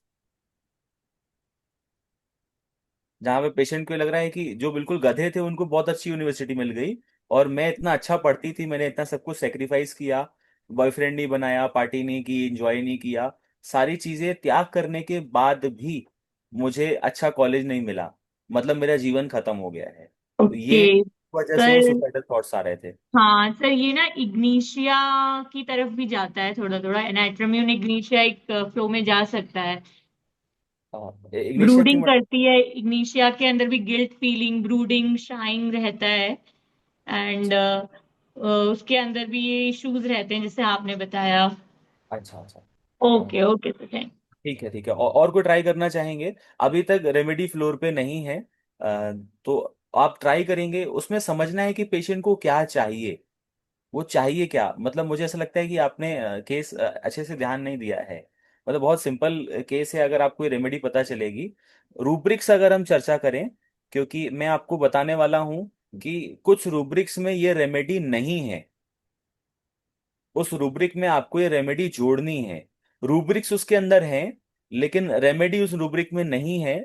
जहाँ पे पेशेंट को लग रहा है कि जो बिल्कुल गधे थे उनको बहुत अच्छी यूनिवर्सिटी मिल गई, और मैं इतना अच्छा पढ़ती थी, मैंने इतना सब कुछ सेक्रीफाइस किया, बॉयफ्रेंड नहीं बनाया, पार्टी नहीं की, एंजॉय नहीं किया, सारी चीजें त्याग करने के बाद भी मुझे अच्छा कॉलेज नहीं मिला, मतलब मेरा जीवन खत्म हो गया है। तो ओके ये वजह से वो सर। सुसाइडल थॉट्स आ रहे थे। हाँ सर, ये ना इग्निशिया की तरफ भी जाता है थोड़ा थोड़ा। एनाट्रोम्यून इग्निशिया एक फ्लो में जा सकता है। इग्निशिया ब्रूडिंग क्यों? करती है इग्निशिया के अंदर भी, गिल्ट फीलिंग, ब्रूडिंग, शाइंग रहता है एंड उसके अंदर भी ये इश्यूज रहते हैं जैसे आपने बताया। अच्छा अच्छा। हाँ, ओके ओके सर, थैंक। ठीक है ठीक है। और कोई ट्राई करना चाहेंगे? अभी तक रेमेडी फ्लोर पे नहीं है। तो आप ट्राई करेंगे, उसमें समझना है कि पेशेंट को क्या चाहिए, वो चाहिए क्या। मतलब मुझे ऐसा लगता है कि आपने केस अच्छे से ध्यान नहीं दिया है। मतलब बहुत सिंपल केस है, अगर आपको रेमेडी पता चलेगी। रूब्रिक्स अगर हम चर्चा करें, क्योंकि मैं आपको बताने वाला हूं कि कुछ रूब्रिक्स में ये रेमेडी नहीं है, उस रूब्रिक में आपको ये रेमेडी जोड़नी है। रूब्रिक्स उसके अंदर है लेकिन रेमेडी उस रूब्रिक में नहीं है,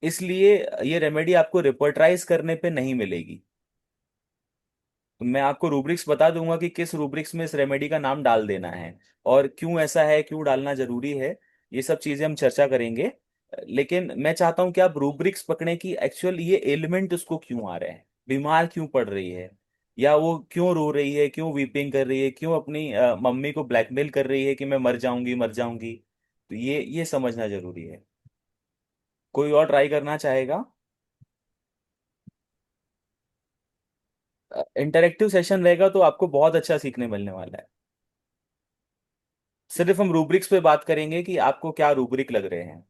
इसलिए ये रेमेडी आपको रिपोर्टराइज करने पे नहीं मिलेगी। तो मैं आपको रूब्रिक्स बता दूंगा कि किस रूब्रिक्स में इस रेमेडी का नाम डाल देना है और क्यों ऐसा है, क्यों डालना जरूरी है। ये सब चीजें हम चर्चा करेंगे। लेकिन मैं चाहता हूं कि आप रूब्रिक्स पकड़ें कि एक्चुअल ये एलिमेंट उसको क्यों आ रहे हैं, बीमार क्यों पड़ रही है, या वो क्यों रो रही है, क्यों वीपिंग कर रही है, क्यों अपनी मम्मी को ब्लैकमेल कर रही है कि मैं मर जाऊंगी मर जाऊंगी। तो ये समझना जरूरी है। कोई और ट्राई करना चाहेगा? इंटरेक्टिव सेशन रहेगा तो आपको बहुत अच्छा सीखने मिलने वाला है। सिर्फ हम रूब्रिक्स पे बात करेंगे कि आपको क्या रूब्रिक लग रहे हैं।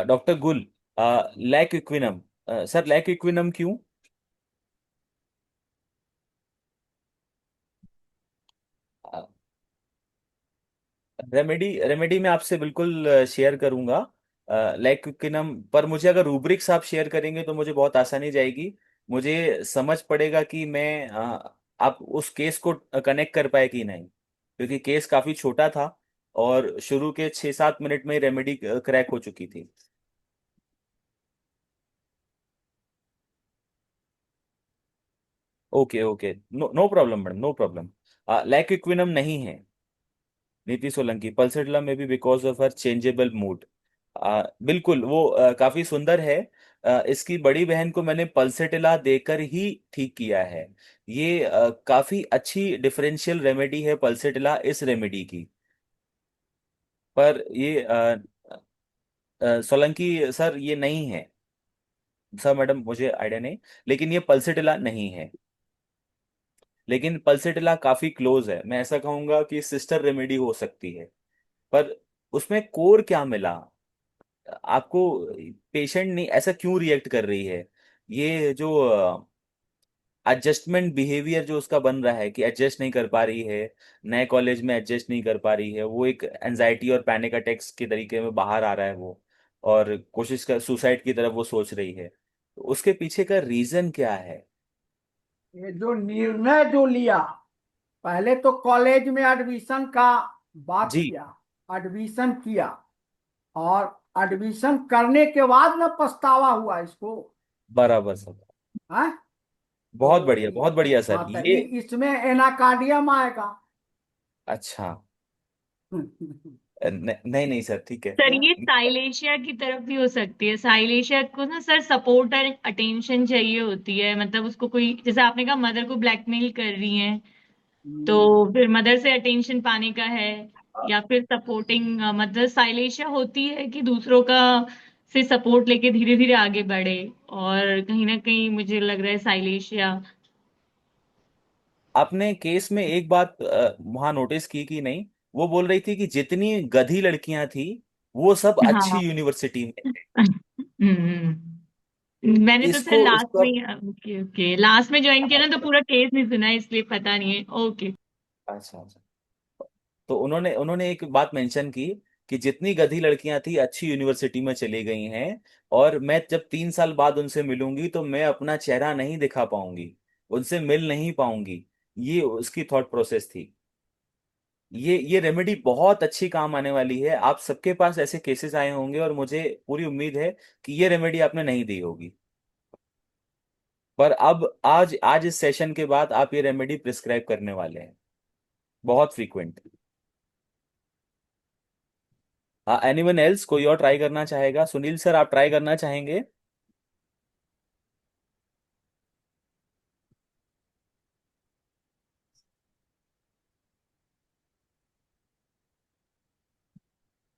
डॉक्टर गुल, लैक इक्विनम, सर लैक इक्विनम क्यों? रेमेडी रेमेडी मैं आपसे बिल्कुल शेयर करूंगा लैक इक्विनम पर। मुझे अगर रूब्रिक्स आप शेयर करेंगे तो मुझे बहुत आसानी जाएगी। मुझे समझ पड़ेगा कि मैं आप उस केस को कनेक्ट कर पाए कि नहीं, क्योंकि केस काफी छोटा था और शुरू के 6-7 मिनट में रेमेडी क्रैक हो चुकी थी। Okay okay, no no problem madam, no problem. Lac equinum नहीं है नीति सोलंकी। पल्सरला में भी because of her changeable mood. बिल्कुल वो काफी सुंदर है। इसकी बड़ी बहन को मैंने पल्सेटिला देकर ही ठीक किया है। ये काफी अच्छी डिफरेंशियल रेमेडी है पल्सेटिला इस रेमेडी की। पर ये सोलंकी सर ये नहीं है। सर मैडम मुझे आइडिया नहीं, लेकिन ये पल्सेटिला नहीं है। लेकिन पल्सेटिला काफी क्लोज है, मैं ऐसा कहूंगा कि सिस्टर रेमेडी हो सकती है। पर उसमें कोर क्या मिला आपको? पेशेंट नहीं ऐसा क्यों रिएक्ट कर रही है? ये जो एडजस्टमेंट बिहेवियर जो उसका बन रहा है कि एडजस्ट नहीं कर पा रही है, नए कॉलेज में एडजस्ट नहीं कर पा रही है, वो एक एनजाइटी और पैनिक अटैक्स के तरीके में बाहर आ रहा है वो, और कोशिश कर सुसाइड की तरफ वो सोच रही है। तो उसके पीछे का रीजन क्या है? ये जो निर्णय जो लिया, पहले तो कॉलेज में एडमिशन का बात जी, किया, एडमिशन किया, और एडमिशन करने के बाद में पछतावा हुआ इसको। बराबर सर। है बहुत तो बढ़िया सर हाँ, तो ये। इसमें एनाकार्डियम आएगा। अच्छा, नहीं नहीं सर, ठीक है। सर ये साइलेशिया की तरफ भी हो सकती है। साइलेशिया को ना सर सपोर्ट और अटेंशन चाहिए होती है, मतलब उसको कोई, जैसे आपने कहा मदर को ब्लैकमेल कर रही है, तो फिर मदर से अटेंशन पाने का है, या फिर सपोर्टिंग मतलब साइलेशिया होती है कि दूसरों का से सपोर्ट लेके धीरे धीरे आगे बढ़े। और कहीं ना कहीं मुझे लग रहा है साइलेशिया। आपने केस में एक बात वहां नोटिस की कि नहीं? वो बोल रही थी कि जितनी गधी लड़कियां थी वो सब अच्छी हाँ। यूनिवर्सिटी में है। मैंने तो सर इसको लास्ट इसको में, ओके ओके, लास्ट में ज्वाइन किया ना, तो पूरा केस नहीं सुना है, इसलिए पता नहीं है। ओके। अच्छा अच्छा। तो उन्होंने उन्होंने एक बात मेंशन की कि जितनी गधी लड़कियां थी अच्छी यूनिवर्सिटी में चली गई हैं, और मैं जब 3 साल बाद उनसे मिलूंगी तो मैं अपना चेहरा नहीं दिखा पाऊंगी, उनसे मिल नहीं पाऊंगी। ये उसकी थॉट प्रोसेस थी। ये रेमेडी बहुत अच्छी काम आने वाली है। आप सबके पास ऐसे केसेस आए होंगे और मुझे पूरी उम्मीद है कि ये रेमेडी आपने नहीं दी होगी। पर अब आज आज इस सेशन के बाद आप ये रेमेडी प्रिस्क्राइब करने वाले हैं, बहुत फ्रीक्वेंट। एनीवन एल्स, कोई और ट्राई करना चाहेगा? सुनील सर आप ट्राई करना चाहेंगे?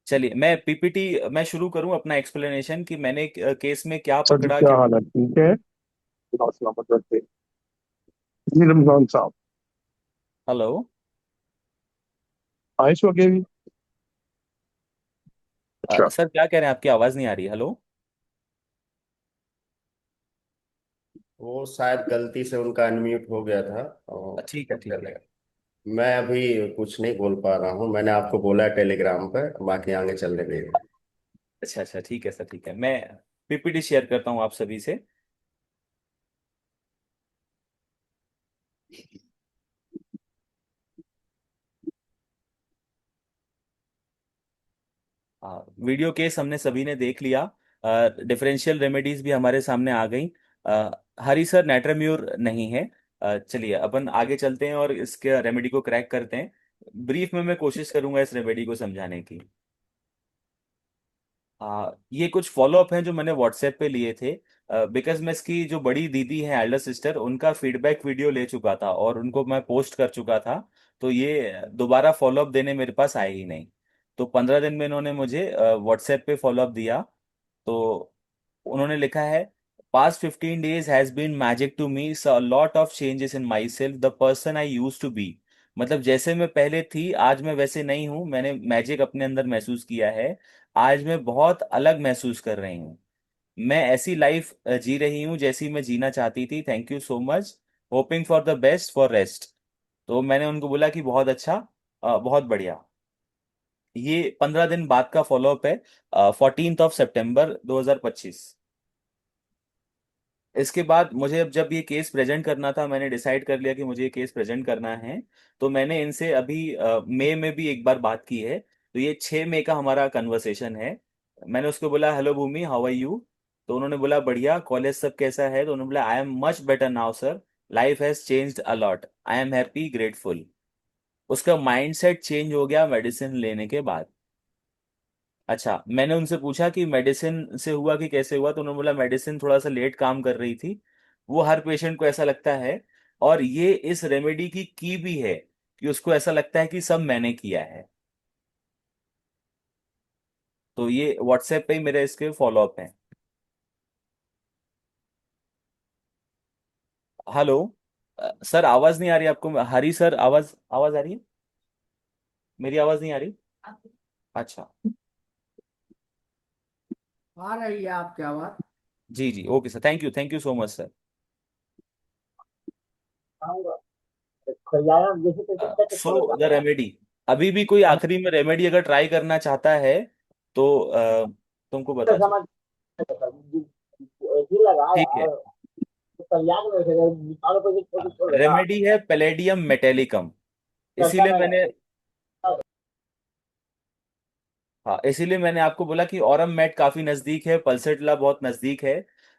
चलिए मैं पीपीटी मैं शुरू करूं अपना एक्सप्लेनेशन कि मैंने केस में क्या सर जी पकड़ा, क्या क्या। हाल है, ठीक है? खुदा सलामत रखे जी। रमजान साहब हेलो। आए सो आगे भी। अच्छा। सर क्या कह रहे हैं, आपकी आवाज नहीं आ रही। हेलो। वो शायद गलती से उनका अनम्यूट हो गया था और ठीक है ठीक है। मैं अभी कुछ नहीं बोल पा रहा हूँ। मैंने आपको बोला टेलीग्राम पर, बाकी आगे चलने देंगे। अच्छा अच्छा, ठीक है सर, ठीक है। मैं पीपीटी शेयर करता हूँ आप सभी से। वीडियो केस हमने सभी ने देख लिया। डिफरेंशियल रेमेडीज भी हमारे सामने आ गई। हरी सर नाइट्राम्यूर नहीं है। चलिए अपन आगे चलते हैं और इसके रेमेडी को क्रैक करते हैं। ब्रीफ में मैं कोशिश करूंगा इस रेमेडी को समझाने की। ये कुछ फॉलोअप हैं जो मैंने व्हाट्सएप पे लिए थे, बिकॉज मैं इसकी जो बड़ी दीदी है एल्डर सिस्टर, उनका फीडबैक वीडियो ले चुका था और उनको मैं पोस्ट कर चुका था। तो ये दोबारा फॉलोअप देने मेरे पास आए ही नहीं। तो 15 दिन में इन्होंने मुझे व्हाट्सएप पे फॉलोअप दिया। तो उन्होंने लिखा है, past 15 days has been magic to me, saw lot of changes in myself, the person I use to be. मतलब जैसे मैं पहले थी आज मैं वैसे नहीं हूँ, मैंने मैजिक अपने अंदर महसूस किया है। आज मैं बहुत अलग महसूस कर रही हूँ। मैं ऐसी लाइफ जी रही हूँ जैसी मैं जीना चाहती थी। Thank you so much, hoping for the best for rest. तो मैंने उनको बोला कि बहुत अच्छा, बहुत बढ़िया। ये 15 दिन बाद का फॉलोअप है, 14 सितंबर 2025। इसके बाद मुझे अब जब ये केस प्रेजेंट करना था, मैंने डिसाइड कर लिया कि मुझे ये केस प्रेजेंट करना है। तो मैंने इनसे अभी मई में भी एक बार बात की है। तो ये 6 मई का हमारा कन्वर्सेशन है। मैंने उसको बोला, hello Bhumi, how are you. तो उन्होंने बोला बढ़िया, कॉलेज सब कैसा है। तो उन्होंने बोला, I am much better now sir, life has changed a lot, I am happy grateful. उसका माइंडसेट चेंज हो गया मेडिसिन लेने के बाद। अच्छा, मैंने उनसे पूछा कि मेडिसिन से हुआ कि कैसे हुआ। तो उन्होंने बोला मेडिसिन थोड़ा सा लेट काम कर रही थी, वो हर पेशेंट को ऐसा लगता है। और ये इस रेमेडी की भी है कि उसको ऐसा लगता है कि सब मैंने किया है। तो ये व्हाट्सएप पे ही मेरे इसके फॉलोअप हैं। हेलो सर, आवाज नहीं आ रही आपको? हरी सर, आवाज आवाज आ रही है? मेरी आवाज नहीं आ रही? अच्छा, आ रही है आपकी आवाज। जी जी, okay sir, thank you so much sir. So the remedy, अभी भी कोई आखिरी में रेमेडी अगर ट्राई करना चाहता है तो तुमको बता दो। ठीक है। रेमेडी है पैलेडियम मेटेलिकम। इसीलिए मैंने हाँ, इसीलिए मैंने आपको बोला कि ऑरम मेट काफी नजदीक है, पल्सेटला बहुत नजदीक है।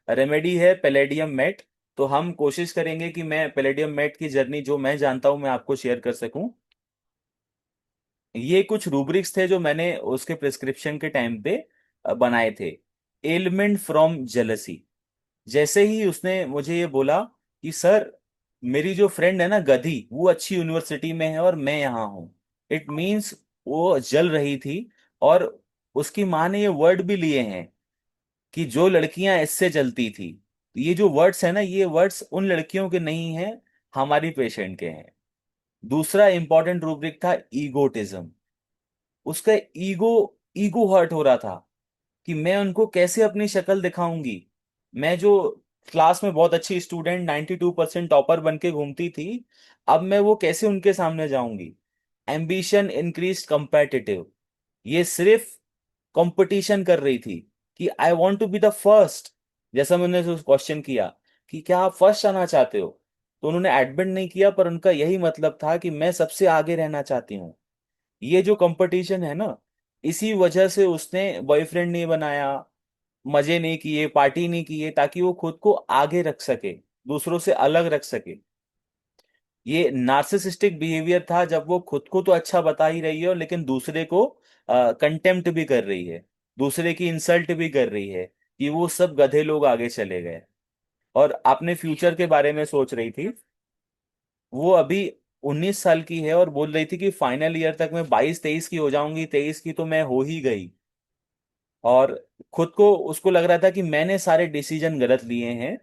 रेमेडी है पैलेडियम मेट। तो हम कोशिश करेंगे कि मैं पैलेडियम मेट की जर्नी जो मैं जानता हूं मैं आपको शेयर कर सकूं। ये कुछ रूब्रिक्स थे जो मैंने उसके प्रिस्क्रिप्शन के टाइम पे बनाए थे। Element from jealousy. जैसे ही उसने मुझे ये बोला कि सर, मेरी जो फ्रेंड है ना गधी, वो अच्छी यूनिवर्सिटी में है और मैं यहाँ हूँ, इट मीन्स वो जल रही थी। और उसकी माँ ने ये वर्ड भी लिए हैं कि जो लड़कियां इससे जलती थी। ये जो वर्ड्स है ना, ये वर्ड्स उन लड़कियों के नहीं हैं, हमारी पेशेंट के हैं। दूसरा इंपॉर्टेंट रूब्रिक था ईगोटिज्म। उसका ईगो ईगो हर्ट हो रहा था कि मैं उनको कैसे अपनी शक्ल दिखाऊंगी। मैं जो क्लास में बहुत अच्छी स्टूडेंट 92% टॉपर बन के घूमती थी, अब मैं वो कैसे उनके सामने जाऊंगी। Ambition increase competitive। ये सिर्फ कंपटीशन कर रही थी कि I want to be the first. जैसा मैंने क्वेश्चन किया कि क्या आप फर्स्ट आना चाहते हो, तो उन्होंने एडमिट नहीं किया, पर उनका यही मतलब था कि मैं सबसे आगे रहना चाहती हूँ। ये जो कंपटीशन है ना, इसी वजह से उसने बॉयफ्रेंड नहीं बनाया, मजे नहीं किए, पार्टी नहीं किए, ताकि वो खुद को आगे रख सके, दूसरों से अलग रख सके। ये नार्सिसिस्टिक बिहेवियर था, जब वो खुद को तो अच्छा बता ही रही है लेकिन दूसरे को कंटेम्प्ट भी कर रही है, दूसरे की इंसल्ट भी कर रही है कि वो सब गधे लोग आगे चले गए। और अपने फ्यूचर के बारे में सोच रही थी। वो अभी 19 साल की है और बोल रही थी कि फाइनल ईयर तक मैं 22-23 की हो जाऊंगी, 23 की तो मैं हो ही गई। और खुद को उसको लग रहा था कि मैंने सारे डिसीजन गलत लिए हैं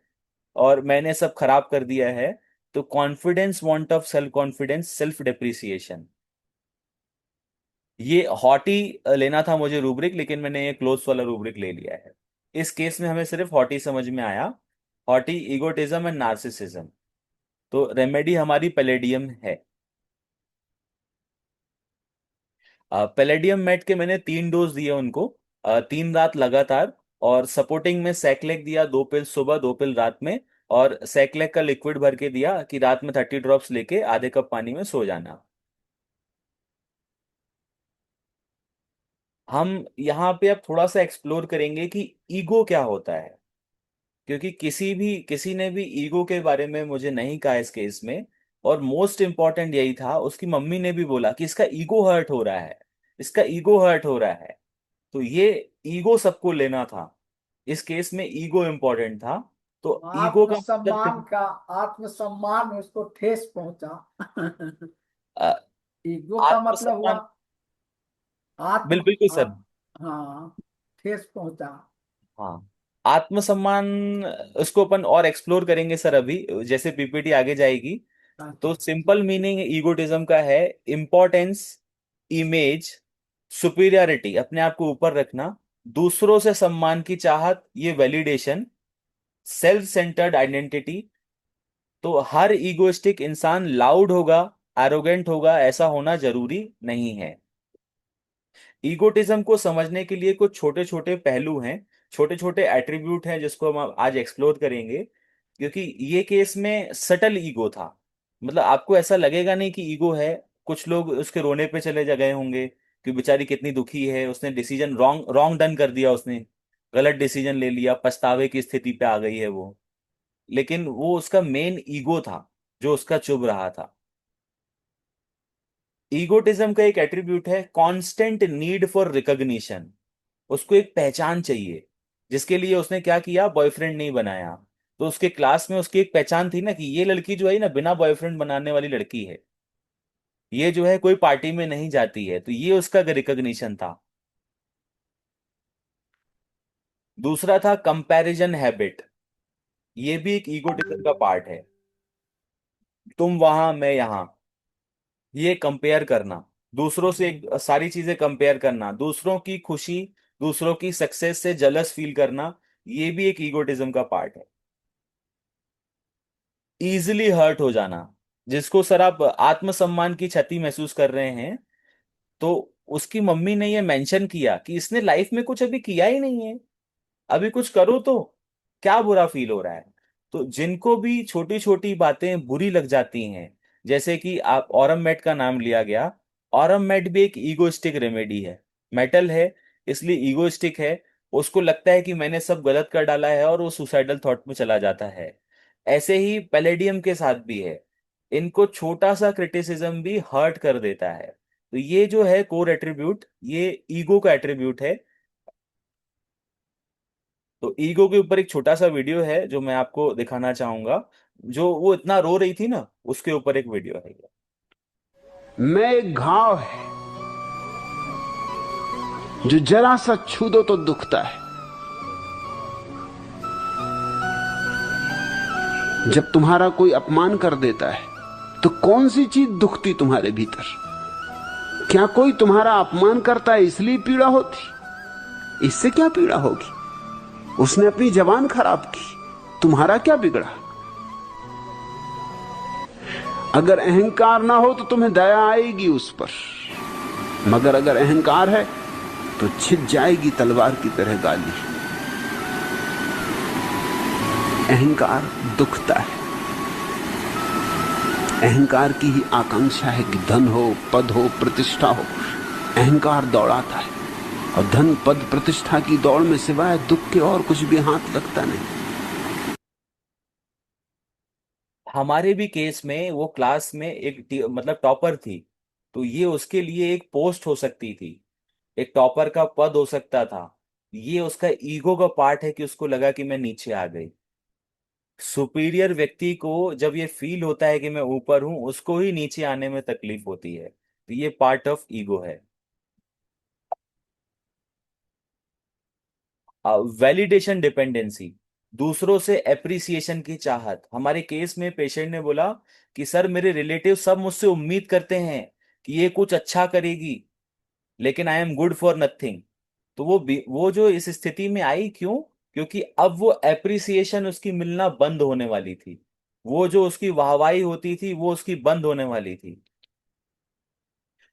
और मैंने सब खराब कर दिया है। तो confidence, want of self confidence, self depreciation, ये हॉटी लेना था मुझे रूब्रिक, लेकिन मैंने ये क्लोज वाला रूब्रिक ले लिया है। इस केस में हमें सिर्फ हॉटी समझ में आया। Haughty, egotism and narcissism. तो रेमेडी हमारी पैलेडियम है। पैलेडियम मेट के मैंने 3 डोज दिए उनको, 3 रात लगातार। और सपोर्टिंग में सैक्लेक दिया, 2 पिल सुबह 2 पिल रात में। और सैक्लेक का लिक्विड भर के दिया कि रात में 30 ड्रॉप्स लेके आधे कप पानी में सो जाना। हम यहाँ पे अब थोड़ा सा एक्सप्लोर करेंगे कि ईगो क्या होता है, क्योंकि किसी ने भी ईगो के बारे में मुझे नहीं कहा इस केस में। और मोस्ट इम्पोर्टेंट यही था, उसकी मम्मी ने भी बोला कि इसका ईगो हर्ट हो रहा है, इसका ईगो हर्ट हो रहा है। तो ये ईगो सबको लेना था, इस केस में ईगो इम्पोर्टेंट था। तो ईगो का आत्मसम्मान मतलब का, आत्मसम्मान उसको ठेस पहुंचा। अ, ईगो का मतलब हुआ आत्मसम्मान। आत्म, बिल्कुल हाँ, सर। हाँ, ठेस पहुंचा। हाँ, आत्मसम्मान, उसको अपन और एक्सप्लोर करेंगे सर अभी जैसे पीपीटी आगे जाएगी। तो अच्छा, सिंपल मीनिंग ईगोटिज्म का है इम्पोर्टेंस, इमेज, सुपीरियरिटी, अपने आप को ऊपर रखना, दूसरों से सम्मान की चाहत, ये वैलिडेशन, सेल्फ सेंटर्ड आइडेंटिटी। तो हर ईगोइस्टिक इंसान लाउड होगा, एरोगेंट होगा, ऐसा होना जरूरी नहीं है। ईगोटिज्म को समझने के लिए कुछ छोटे छोटे पहलू हैं, छोटे छोटे एट्रीब्यूट हैं जिसको हम आज एक्सप्लोर करेंगे। क्योंकि ये केस में सटल ईगो था, मतलब आपको ऐसा लगेगा नहीं कि ईगो है। कुछ लोग उसके रोने पे चले जा गए होंगे कि बेचारी कितनी दुखी है, उसने डिसीजन रॉन्ग रॉन्ग डन कर दिया, उसने गलत डिसीजन ले लिया, पछतावे की स्थिति पे आ गई है वो। लेकिन वो उसका मेन ईगो था जो उसका चुभ रहा था। ईगोटिज्म का एक एट्रीब्यूट है कांस्टेंट नीड फॉर रिकॉग्निशन। उसको एक पहचान चाहिए, जिसके लिए उसने क्या किया, बॉयफ्रेंड नहीं बनाया। तो उसके क्लास में उसकी एक पहचान थी ना कि ये लड़की जो है ना बिना बॉयफ्रेंड बनाने वाली लड़की है, ये जो है कोई पार्टी में नहीं जाती है, तो ये उसका रिकॉग्निशन था। दूसरा था कंपैरिजन हैबिट, ये भी एक ईगोटिज्म का पार्ट है। तुम वहां मैं यहाँ, ये कंपेयर करना, दूसरों से सारी चीजें कंपेयर करना, दूसरों की खुशी, दूसरों की सक्सेस से जलस फील करना, ये भी एक ईगोटिज्म का पार्ट है। इजिली हर्ट हो जाना, जिसको सर आप आत्मसम्मान की क्षति महसूस कर रहे हैं। तो उसकी मम्मी ने ये मेंशन किया कि इसने लाइफ में कुछ अभी किया ही नहीं है, अभी कुछ करो तो क्या बुरा फील हो रहा है। तो जिनको भी छोटी छोटी बातें बुरी लग जाती हैं, जैसे कि आप ऑरम मेट का नाम लिया गया, ऑरम मेट भी एक ईगोइस्टिक रेमेडी है। मेटल है, इसलिए ईगोइस्टिक है। उसको लगता है कि मैंने सब गलत कर डाला है और वो सुसाइडल थॉट में चला जाता है। ऐसे ही पैलेडियम के साथ भी है, इनको छोटा सा क्रिटिसिज्म भी हर्ट कर देता है। तो ये जो है कोर एट्रीब्यूट, ये ईगो का एट्रीब्यूट है। तो ईगो के ऊपर एक छोटा सा वीडियो है जो मैं आपको दिखाना चाहूंगा, जो वो इतना रो रही थी ना, उसके ऊपर एक वीडियो है ये। मैं एक घाव है जो जरा सा छू दो तो दुखता है। जब तुम्हारा कोई अपमान कर देता है तो कौन सी चीज दुखती तुम्हारे भीतर? क्या कोई तुम्हारा अपमान करता है इसलिए पीड़ा होती? इससे क्या पीड़ा होगी? उसने अपनी जबान खराब की, तुम्हारा क्या बिगड़ा? अगर अहंकार ना हो तो तुम्हें दया आएगी उस पर, मगर अगर अहंकार है तो छिद जाएगी तलवार की तरह गाली। अहंकार दुखता है। अहंकार की ही आकांक्षा है कि धन हो, पद हो, प्रतिष्ठा हो। अहंकार दौड़ाता है, और धन पद प्रतिष्ठा की दौड़ में सिवाय दुख के और कुछ भी हाथ लगता नहीं। हमारे भी केस में वो क्लास में एक मतलब टॉपर थी, तो ये उसके लिए एक पोस्ट हो सकती थी, एक टॉपर का पद हो सकता था। ये उसका ईगो का पार्ट है कि उसको लगा कि मैं नीचे आ गई। सुपीरियर व्यक्ति को जब ये फील होता है कि मैं ऊपर हूं, उसको ही नीचे आने में तकलीफ होती है। तो ये पार्ट ऑफ ईगो है। वैलिडेशन डिपेंडेंसी, दूसरों से एप्रिसिएशन की चाहत। हमारे केस में पेशेंट ने बोला कि सर मेरे रिलेटिव सब मुझसे उम्मीद करते हैं कि ये कुछ अच्छा करेगी, लेकिन I am good for nothing. तो वो जो इस स्थिति में आई, क्यों? क्योंकि अब वो एप्रिसिएशन उसकी मिलना बंद होने वाली थी, वो जो उसकी वाहवाही होती थी वो उसकी बंद होने वाली थी।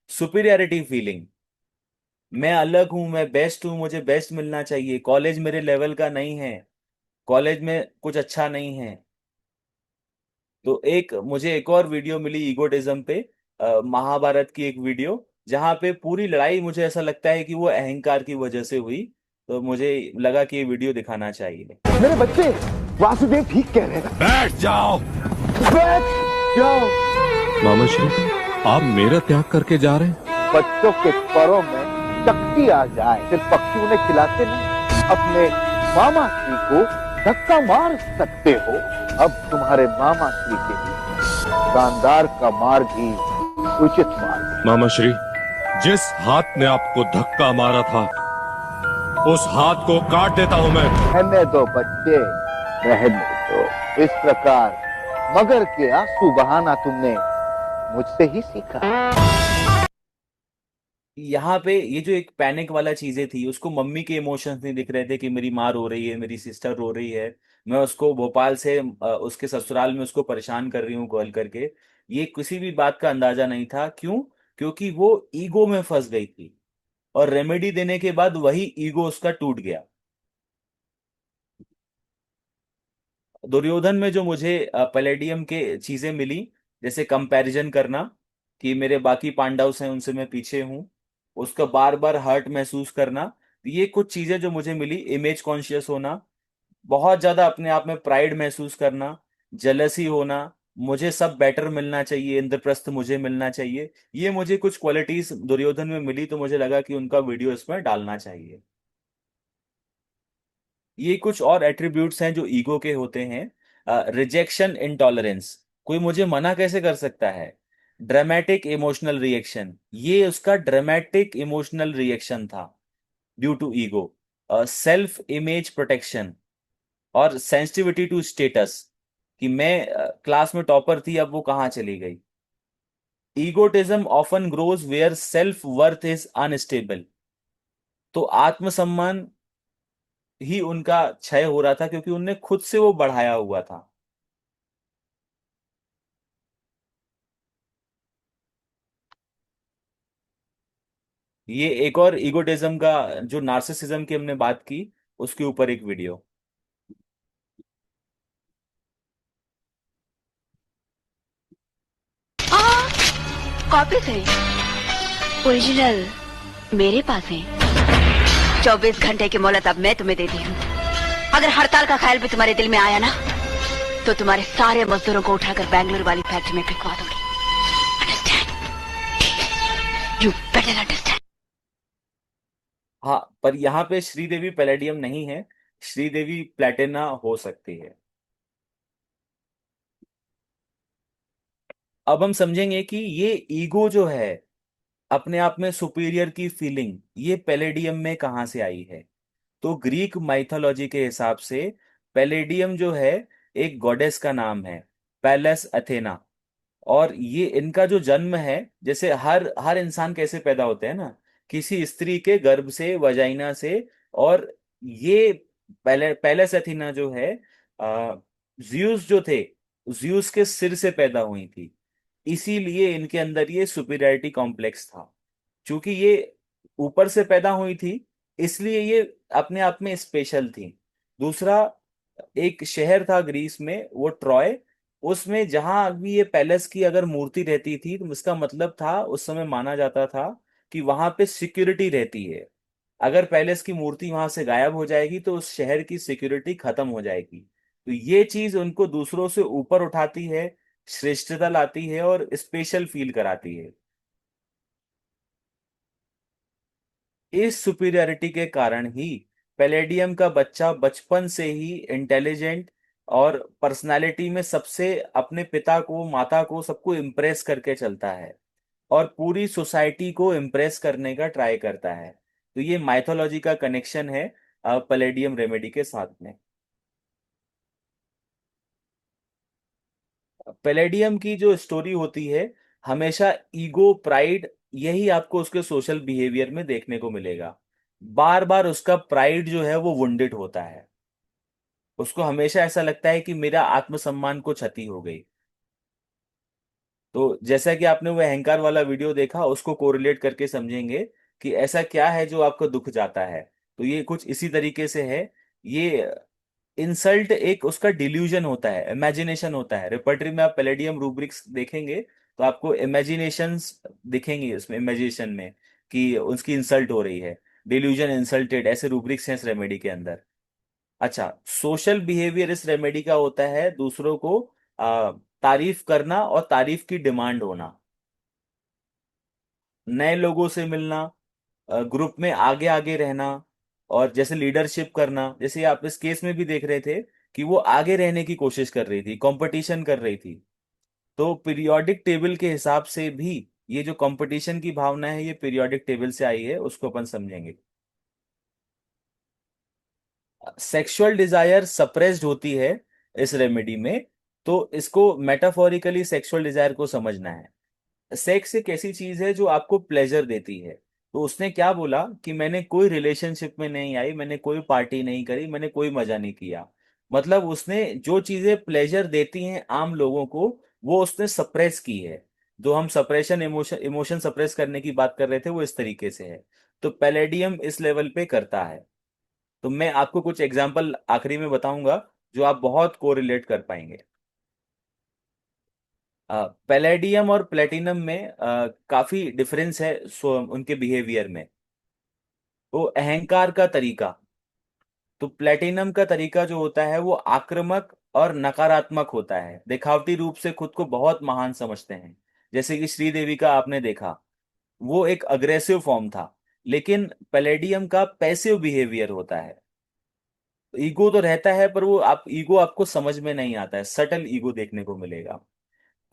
सुपीरियरिटी फीलिंग, मैं अलग हूं, मैं बेस्ट हूं, मुझे बेस्ट मिलना चाहिए, कॉलेज मेरे लेवल का नहीं है, कॉलेज में कुछ अच्छा नहीं है। तो एक मुझे एक और वीडियो मिली ईगोटिज्म पे, महाभारत की एक वीडियो, जहाँ पे पूरी लड़ाई मुझे ऐसा लगता है कि वो अहंकार की वजह से हुई। तो मुझे लगा कि ये वीडियो दिखाना चाहिए। मेरे बच्चे, वासुदेव ठीक कह रहे हैं। बैठ जाओ, बैठ जाओ। मामा श्री, आप मेरा त्याग करके जा रहे हैं? बच्चों के पैरों में शक्ति आ जाए, सिर्फ पक्षी उन्हें खिलाते नहीं, अपने मामा श्री को धक्का मार सकते हो। अब तुम्हारे मामा श्री के लिए शानदार का मार्ग ही उचित मार्ग। मामा श्री, जिस हाथ ने आपको धक्का मारा था उस हाथ को काट देता हूं मैं। रहने दो बच्चे, रहने दो। इस प्रकार मगर के आंसू बहाना तुमने मुझसे ही सीखा। यहाँ पे ये जो एक पैनिक वाला चीजें थी, उसको मम्मी के इमोशंस नहीं दिख रहे थे कि मेरी माँ रो रही है, मेरी सिस्टर रो रही है, मैं उसको भोपाल से उसके ससुराल में उसको परेशान कर रही हूँ कॉल करके। ये किसी भी बात का अंदाजा नहीं था। क्यों? क्योंकि वो ईगो में फंस गई थी और रेमेडी देने के बाद वही ईगो उसका टूट गया। दुर्योधन में जो मुझे पैलेडियम के चीजें मिली, जैसे कंपैरिजन करना कि मेरे बाकी पांडव हैं उनसे मैं पीछे हूं, उसका बार बार हर्ट महसूस करना, ये कुछ चीजें जो मुझे मिली। इमेज कॉन्शियस होना, बहुत ज्यादा अपने आप में प्राइड महसूस करना, जेलसी होना, मुझे सब बेटर मिलना चाहिए, इंद्रप्रस्थ मुझे मिलना चाहिए, ये मुझे कुछ क्वालिटीज दुर्योधन में मिली। तो मुझे लगा कि उनका वीडियो इसमें डालना चाहिए। ये कुछ और एट्रीब्यूट्स हैं जो ईगो के होते हैं। रिजेक्शन इंटॉलरेंस, कोई मुझे मना कैसे कर सकता है। ड्रामेटिक इमोशनल रिएक्शन, ये उसका ड्रामेटिक इमोशनल रिएक्शन था due to ego. Self image protection और सेंसिटिविटी टू स्टेटस, कि मैं क्लास में टॉपर थी, अब वो कहाँ चली गई। Egotism often grows where self worth is unstable, तो आत्मसम्मान ही उनका क्षय हो रहा था क्योंकि उनने खुद से वो बढ़ाया हुआ था। ये एक और ईगोटिज्म का, जो नार्सिसिज्म की हमने बात की, उसके ऊपर एक वीडियो। कॉपी थे, ओरिजिनल मेरे पास है। 24 घंटे की मोहलत अब मैं तुम्हें देती हूँ। अगर हड़ताल का ख्याल भी तुम्हारे दिल में आया ना, तो तुम्हारे सारे मजदूरों को उठाकर बेंगलुरु वाली फैक्ट्री में फेंकवा दूंगी। अंडरस्टैंड? You better understand. हाँ, पर यहाँ पे श्रीदेवी पैलेडियम नहीं है, श्रीदेवी प्लेटिना हो सकती है। अब हम समझेंगे कि ये ईगो जो है, अपने आप में सुपीरियर की फीलिंग, ये पैलेडियम में कहाँ से आई है। तो ग्रीक माइथोलॉजी के हिसाब से पैलेडियम जो है एक गॉडेस का नाम है, पैलेस अथेना। और ये इनका जो जन्म है, जैसे हर हर इंसान कैसे पैदा होते हैं ना, किसी स्त्री के गर्भ से, वजाइना से। और ये पैलेस अथेना जो है, ज्यूस जो थे, ज्यूस के सिर से पैदा हुई थी। इसीलिए इनके अंदर ये सुपीरियरिटी कॉम्प्लेक्स था। क्योंकि ये ऊपर से पैदा हुई थी, इसलिए ये अपने आप में स्पेशल थी। दूसरा, एक शहर था ग्रीस में, वो ट्रॉय, उसमें जहां अभी ये पैलेस की अगर मूर्ति रहती थी, तो इसका मतलब था, उस समय माना जाता था कि वहां पे सिक्योरिटी रहती है। अगर पैलेस की मूर्ति वहां से गायब हो जाएगी तो उस शहर की सिक्योरिटी खत्म हो जाएगी। तो ये चीज उनको दूसरों से ऊपर उठाती है, श्रेष्ठता लाती है और स्पेशल फील कराती है। इस सुपीरियरिटी के कारण ही पैलेडियम का बच्चा बचपन से ही इंटेलिजेंट और पर्सनालिटी में सबसे अपने पिता को, माता को, सबको इम्प्रेस करके चलता है और पूरी सोसाइटी को इम्प्रेस करने का ट्राई करता है। तो ये माइथोलॉजी का कनेक्शन है पैलेडियम रेमेडी के साथ में। पैलेडियम की जो स्टोरी होती है, हमेशा ईगो, प्राइड, यही आपको उसके सोशल बिहेवियर में देखने को मिलेगा। बार बार उसका प्राइड जो है वो वुंडेड होता है, उसको हमेशा ऐसा लगता है कि मेरा आत्मसम्मान को क्षति हो गई। तो जैसा कि आपने वो अहंकार वाला वीडियो देखा, उसको कोरिलेट करके समझेंगे कि ऐसा क्या है जो आपको दुख जाता है। तो ये कुछ इसी तरीके से है। ये इंसल्ट एक उसका डिल्यूजन होता है, इमेजिनेशन होता है। रेपर्टरी में आप पैलेडियम रूब्रिक्स देखेंगे तो आपको इमेजिनेशंस दिखेंगी उसमें, इमेजिनेशन में कि उसकी इंसल्ट हो रही है, डिल्यूजन, इंसल्टेड, ऐसे रूब्रिक्स हैं इस रेमेडी के अंदर। अच्छा, सोशल बिहेवियर इस रेमेडी का होता है दूसरों को तारीफ करना और तारीफ की डिमांड होना, नए लोगों से मिलना, ग्रुप में आगे आगे रहना, और जैसे लीडरशिप करना, जैसे आप इस केस में भी देख रहे थे कि वो आगे रहने की कोशिश कर रही थी, कंपटीशन कर रही थी। तो पीरियोडिक टेबल के हिसाब से भी ये जो कंपटीशन की भावना है ये पीरियोडिक टेबल से आई है, उसको अपन समझेंगे। सेक्सुअल डिजायर सप्रेस्ड होती है इस रेमेडी में, तो इसको मेटाफोरिकली सेक्सुअल डिजायर को समझना है। सेक्स एक ऐसी चीज है जो आपको प्लेजर देती है। तो उसने क्या बोला कि मैंने कोई रिलेशनशिप में नहीं आई, मैंने कोई पार्टी नहीं करी, मैंने कोई मजा नहीं किया। मतलब उसने जो चीजें प्लेजर देती हैं आम लोगों को, वो उसने सप्रेस की है। जो हम सप्रेशन, इमोशन सप्रेस करने की बात कर रहे थे, वो इस तरीके से है। तो पैलेडियम इस लेवल पे करता है। तो मैं आपको कुछ एग्जांपल आखिरी में बताऊंगा जो आप बहुत कोरिलेट कर पाएंगे। पैलेडियम और प्लेटिनम में काफी डिफरेंस है उनके बिहेवियर में। वो अहंकार का तरीका, तो प्लेटिनम का तरीका जो होता है वो आक्रामक और नकारात्मक होता है, दिखावटी रूप से खुद को बहुत महान समझते हैं। जैसे कि श्रीदेवी का आपने देखा, वो एक अग्रेसिव फॉर्म था। लेकिन पैलेडियम का पैसिव बिहेवियर होता है। ईगो तो रहता है पर वो ईगो आपको समझ में नहीं आता है, सटल ईगो देखने को मिलेगा।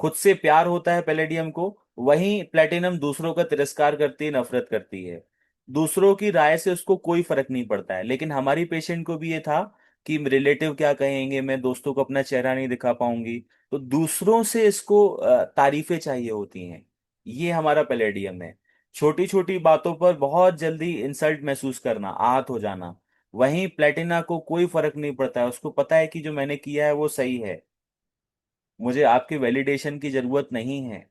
खुद से प्यार होता है पैलेडियम को, वहीं प्लेटिनम दूसरों का तिरस्कार करती है, नफरत करती है। दूसरों की राय से उसको कोई फर्क नहीं पड़ता है। लेकिन हमारी पेशेंट को भी ये था कि रिलेटिव क्या कहेंगे, मैं दोस्तों को अपना चेहरा नहीं दिखा पाऊंगी। तो दूसरों से इसको तारीफें चाहिए होती हैं। ये हमारा पैलेडियम है। छोटी छोटी बातों पर बहुत जल्दी इंसल्ट महसूस करना, आहत हो जाना। वहीं प्लेटिना को कोई फर्क नहीं पड़ता है, उसको पता है कि जो मैंने किया है वो सही है, मुझे आपके वैलिडेशन की जरूरत नहीं है।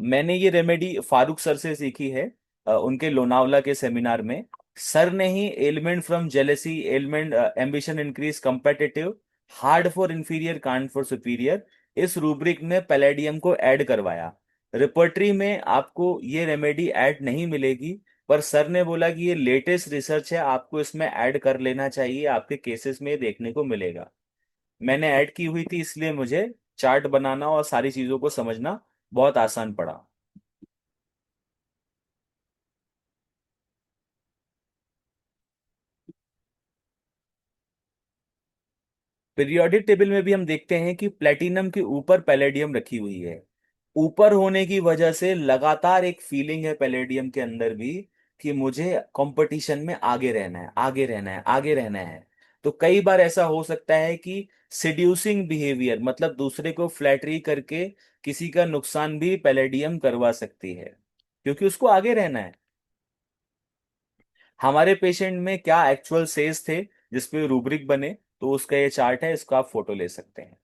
मैंने ये रेमेडी फारूक सर से सीखी है, उनके लोनावला के सेमिनार में। सर ने ही ailment from jealousy, ailment ambition increase, competitive, hard for inferior, kind for superior, इस रूब्रिक में पैलेडियम को ऐड करवाया। रिपर्टरी में आपको ये रेमेडी ऐड नहीं मिलेगी, पर सर ने बोला कि ये लेटेस्ट रिसर्च है, आपको इसमें ऐड कर लेना चाहिए, आपके केसेस में देखने को मिलेगा। मैंने ऐड की हुई थी, इसलिए मुझे चार्ट बनाना और सारी चीजों को समझना बहुत आसान पड़ा। पीरियोडिक टेबल में भी हम देखते हैं कि प्लेटिनम के ऊपर पैलेडियम रखी हुई है। ऊपर होने की वजह से लगातार एक फीलिंग है पैलेडियम के अंदर भी कि मुझे कंपटीशन में आगे रहना है, आगे रहना है, आगे रहना है। तो कई बार ऐसा हो सकता है कि सिड्यूसिंग बिहेवियर, मतलब दूसरे को फ्लैटरी करके किसी का नुकसान भी पैलेडियम करवा सकती है, क्योंकि उसको आगे रहना है। हमारे पेशेंट में क्या एक्चुअल सेज थे जिसपे रूब्रिक बने, तो उसका ये चार्ट है, इसका आप फोटो ले सकते हैं।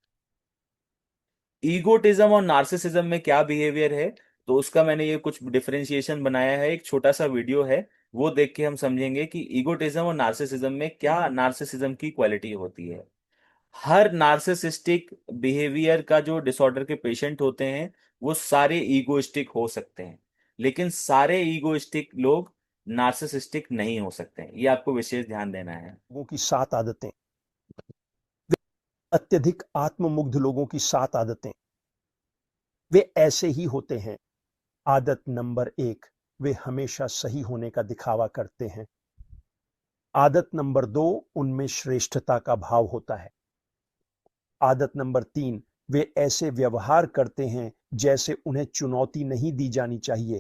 ईगोटिज्म और नार्सिसिज्म में क्या बिहेवियर है, तो उसका मैंने ये कुछ डिफरेंशिएशन बनाया है, एक छोटा सा वीडियो है, वो देख के हम समझेंगे कि ईगोटिज्म और नार्सिसिज्म में क्या नार्सिसिज्म की क्वालिटी होती है। हर नार्सिसिस्टिक बिहेवियर का जो डिसऑर्डर के पेशेंट होते हैं वो सारे ईगोइस्टिक हो सकते हैं, लेकिन सारे ईगोइस्टिक लोग नार्सिसिस्टिक नहीं हो सकते हैं। ये आपको विशेष ध्यान देना है। लोगों की 7 आदतें, अत्यधिक आत्ममुग्ध लोगों की 7 आदतें, वे ऐसे ही होते हैं। आदत नंबर 1, वे हमेशा सही होने का दिखावा करते हैं। आदत नंबर 2, उनमें श्रेष्ठता का भाव होता है। आदत नंबर 3, वे ऐसे व्यवहार करते हैं जैसे उन्हें चुनौती नहीं दी जानी चाहिए।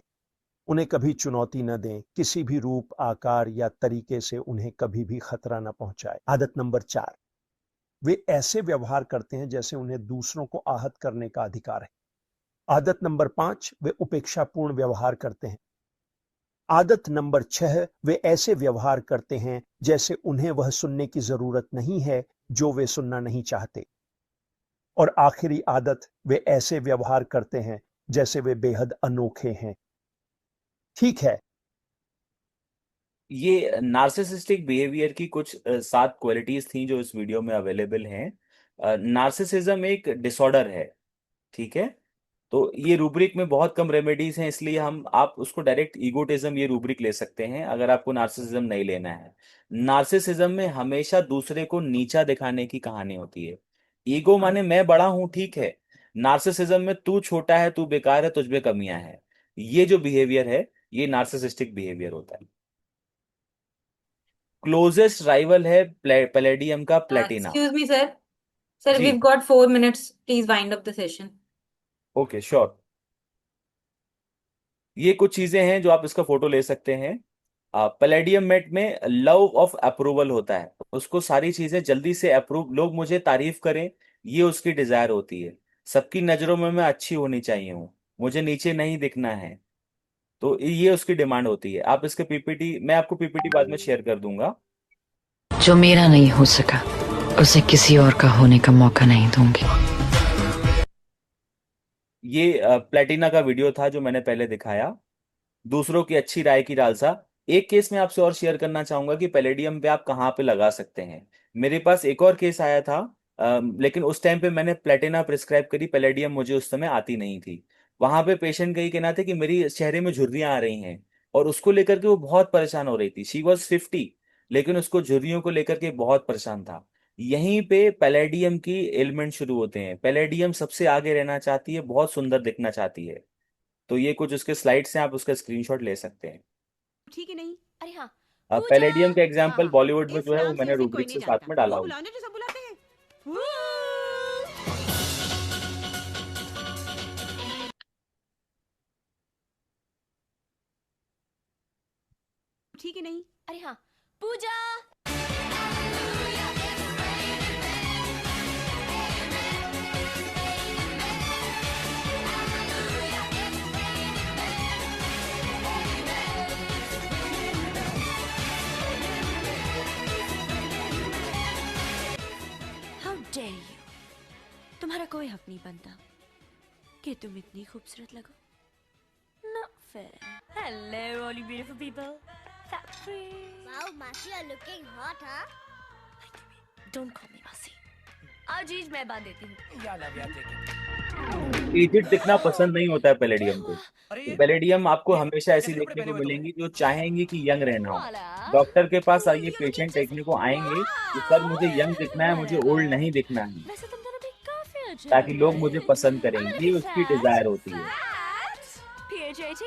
उन्हें कभी चुनौती न दें, किसी भी रूप, आकार या तरीके से उन्हें कभी भी खतरा न पहुंचाए। आदत नंबर 4, वे ऐसे व्यवहार करते हैं जैसे उन्हें दूसरों को आहत करने का अधिकार है। आदत नंबर 5, वे उपेक्षापूर्ण व्यवहार करते हैं। आदत नंबर 6, वे ऐसे व्यवहार करते हैं जैसे उन्हें वह सुनने की जरूरत नहीं है जो वे सुनना नहीं चाहते। और आखिरी आदत, वे ऐसे व्यवहार करते हैं जैसे वे बेहद अनोखे हैं। ठीक है, ये नार्सिसिस्टिक बिहेवियर की कुछ 7 क्वालिटीज थी जो इस वीडियो में अवेलेबल हैं। नार्सिसिज्म एक डिसऑर्डर है, ठीक है। तो ये रूब्रिक में बहुत कम रेमेडीज हैं, इसलिए आप उसको डायरेक्ट ईगोटिज्म ये रूब्रिक ले सकते हैं अगर आपको नार्सिसिज्म नहीं लेना है। नार्सिसिज्म में हमेशा दूसरे को नीचा दिखाने की कहानी होती है। ईगो माने मैं बड़ा हूं, ठीक है। नार्सिसिज्म में तू छोटा है, तू बेकार है, तुझ में कमियां हैं। ये जो बिहेवियर है, ये नार्सिसिस्टिक बिहेवियर होता है। क्लोजेस्ट राइवल है पैलेडियम का platina. Excuse me, sir. Sir, जी, we've got 4 minutes. Please wind up the session. Okay, sure. ये कुछ चीजें हैं जो आप इसका फोटो ले सकते हैं। पैलेडियम मेट में लव ऑफ अप्रूवल होता है, उसको सारी चीजें जल्दी से अप्रूव, लोग मुझे तारीफ करें, ये उसकी डिजायर होती है। सबकी नजरों में मैं अच्छी होनी चाहिए हूँ, मुझे नीचे नहीं दिखना है। तो ये उसकी डिमांड होती है। आप इसके पीपीटी, मैं आपको पीपीटी बाद में शेयर कर दूंगा। जो मेरा नहीं हो सका उसे किसी और का होने का मौका नहीं दूंगी। ये प्लेटिना का वीडियो था जो मैंने पहले दिखाया। दूसरों की अच्छी राय की लालसा। एक केस मैं आपसे और शेयर करना चाहूंगा कि पैलेडियम पे आप कहाँ पे लगा सकते हैं। मेरे पास एक और केस आया था, लेकिन उस टाइम पे मैंने प्लेटिना प्रिस्क्राइब करी, पैलेडियम मुझे उस समय आती नहीं थी। वहां पे पेशेंट का ये कहना था कि मेरी चेहरे में झुर्रियां आ रही हैं, और उसको लेकर के वो बहुत परेशान हो रही थी। शी वॉज 50, लेकिन उसको झुर्रियों को लेकर के बहुत परेशान था। यहीं पे पैलेडियम की एलिमेंट शुरू होते हैं। पैलेडियम सबसे आगे रहना चाहती है, बहुत सुंदर दिखना चाहती है। तो ये कुछ उसके स्लाइड्स हैं, आप उसका स्क्रीनशॉट ले सकते हैं। ठीक है नहीं, अरे हाँ पैलेडियम का पूजा। एग्जाम्पल बॉलीवुड में इस जो है वो नाम से मैंने इसे कोई रूब्रिक नहीं से साथ जानता, में डाला वो हुआ। बुलाने जो सब बुलाते हैं। ठीक है नहीं, अरे हाँ पूजा। हाउ डेयर यू, तुम्हारा कोई हक नहीं बनता कि तुम इतनी खूबसूरत लगो। Not fair. Hello, all you beautiful people. Wow, Masi, you're looking hot, huh? Don't call me Masi. आजीज मैं बांध देती हूँ। एजिड दिखना पसंद नहीं होता है पैलेडियम को। पैलेडियम आपको हमेशा ऐसी देखने को मिलेंगी जो चाहेंगी कि यंग रहना हो। डॉक्टर के पास आइए, पेशेंट देखने को आएंगे कि सर मुझे यंग दिखना है, मुझे ओल्ड नहीं दिखना है, ताकि लोग मुझे पसंद करेंगे। ये उसकी डिजायर होती है। PHAT,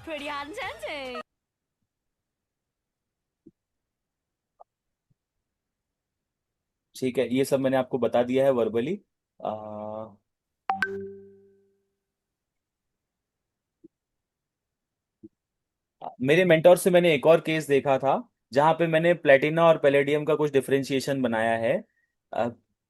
pretty hot and sensing. ठीक है, ये सब मैंने आपको बता दिया है वर्बली। मेरे मेंटोर से मैंने एक और केस देखा था जहां पे मैंने प्लेटिना और पैलेडियम का कुछ डिफरेंशिएशन बनाया है।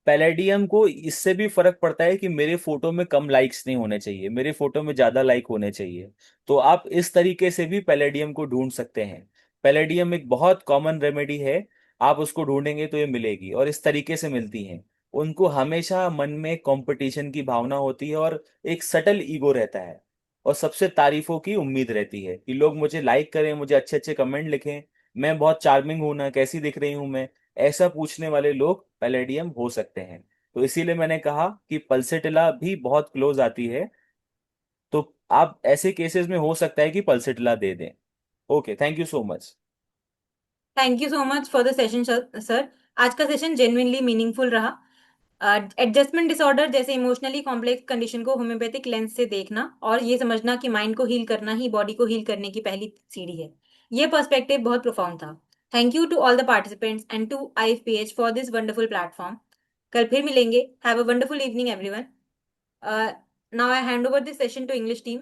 पैलेडियम को इससे भी फर्क पड़ता है कि मेरे फोटो में कम लाइक्स नहीं होने चाहिए, मेरे फोटो में ज्यादा लाइक होने चाहिए। तो आप इस तरीके से भी पैलेडियम को ढूंढ सकते हैं। पैलेडियम एक बहुत कॉमन रेमेडी है, आप उसको ढूंढेंगे तो ये मिलेगी, और इस तरीके से मिलती हैं। उनको हमेशा मन में कंपटीशन की भावना होती है, और एक सटल ईगो रहता है, और सबसे तारीफों की उम्मीद रहती है कि लोग मुझे लाइक करें, मुझे अच्छे अच्छे कमेंट लिखें, मैं बहुत चार्मिंग हूं ना, कैसी दिख रही हूं मैं, ऐसा पूछने वाले लोग पैलेडियम हो सकते हैं। तो इसीलिए मैंने कहा कि पल्सेटिला भी बहुत क्लोज आती है। तो आप ऐसे केसेस में हो सकता है कि पल्सेटिला दे दें। Okay, thank you so much. Thank you so much for the session sir. आज का सेशन जेन्युइनली मीनिंगफुल रहा। एडजस्टमेंट डिसऑर्डर जैसे इमोशनली कॉम्प्लेक्स कंडीशन को होम्योपैथिक लेंस से देखना और ये समझना कि माइंड को हील करना ही बॉडी को हील करने की पहली सीढ़ी है, ये पर्सपेक्टिव बहुत प्रोफाउंड था। Thank you to all the participants and to IFPH for this wonderful platform. कल फिर मिलेंगे। Have a wonderful evening everyone. Now I hand over this session to English team.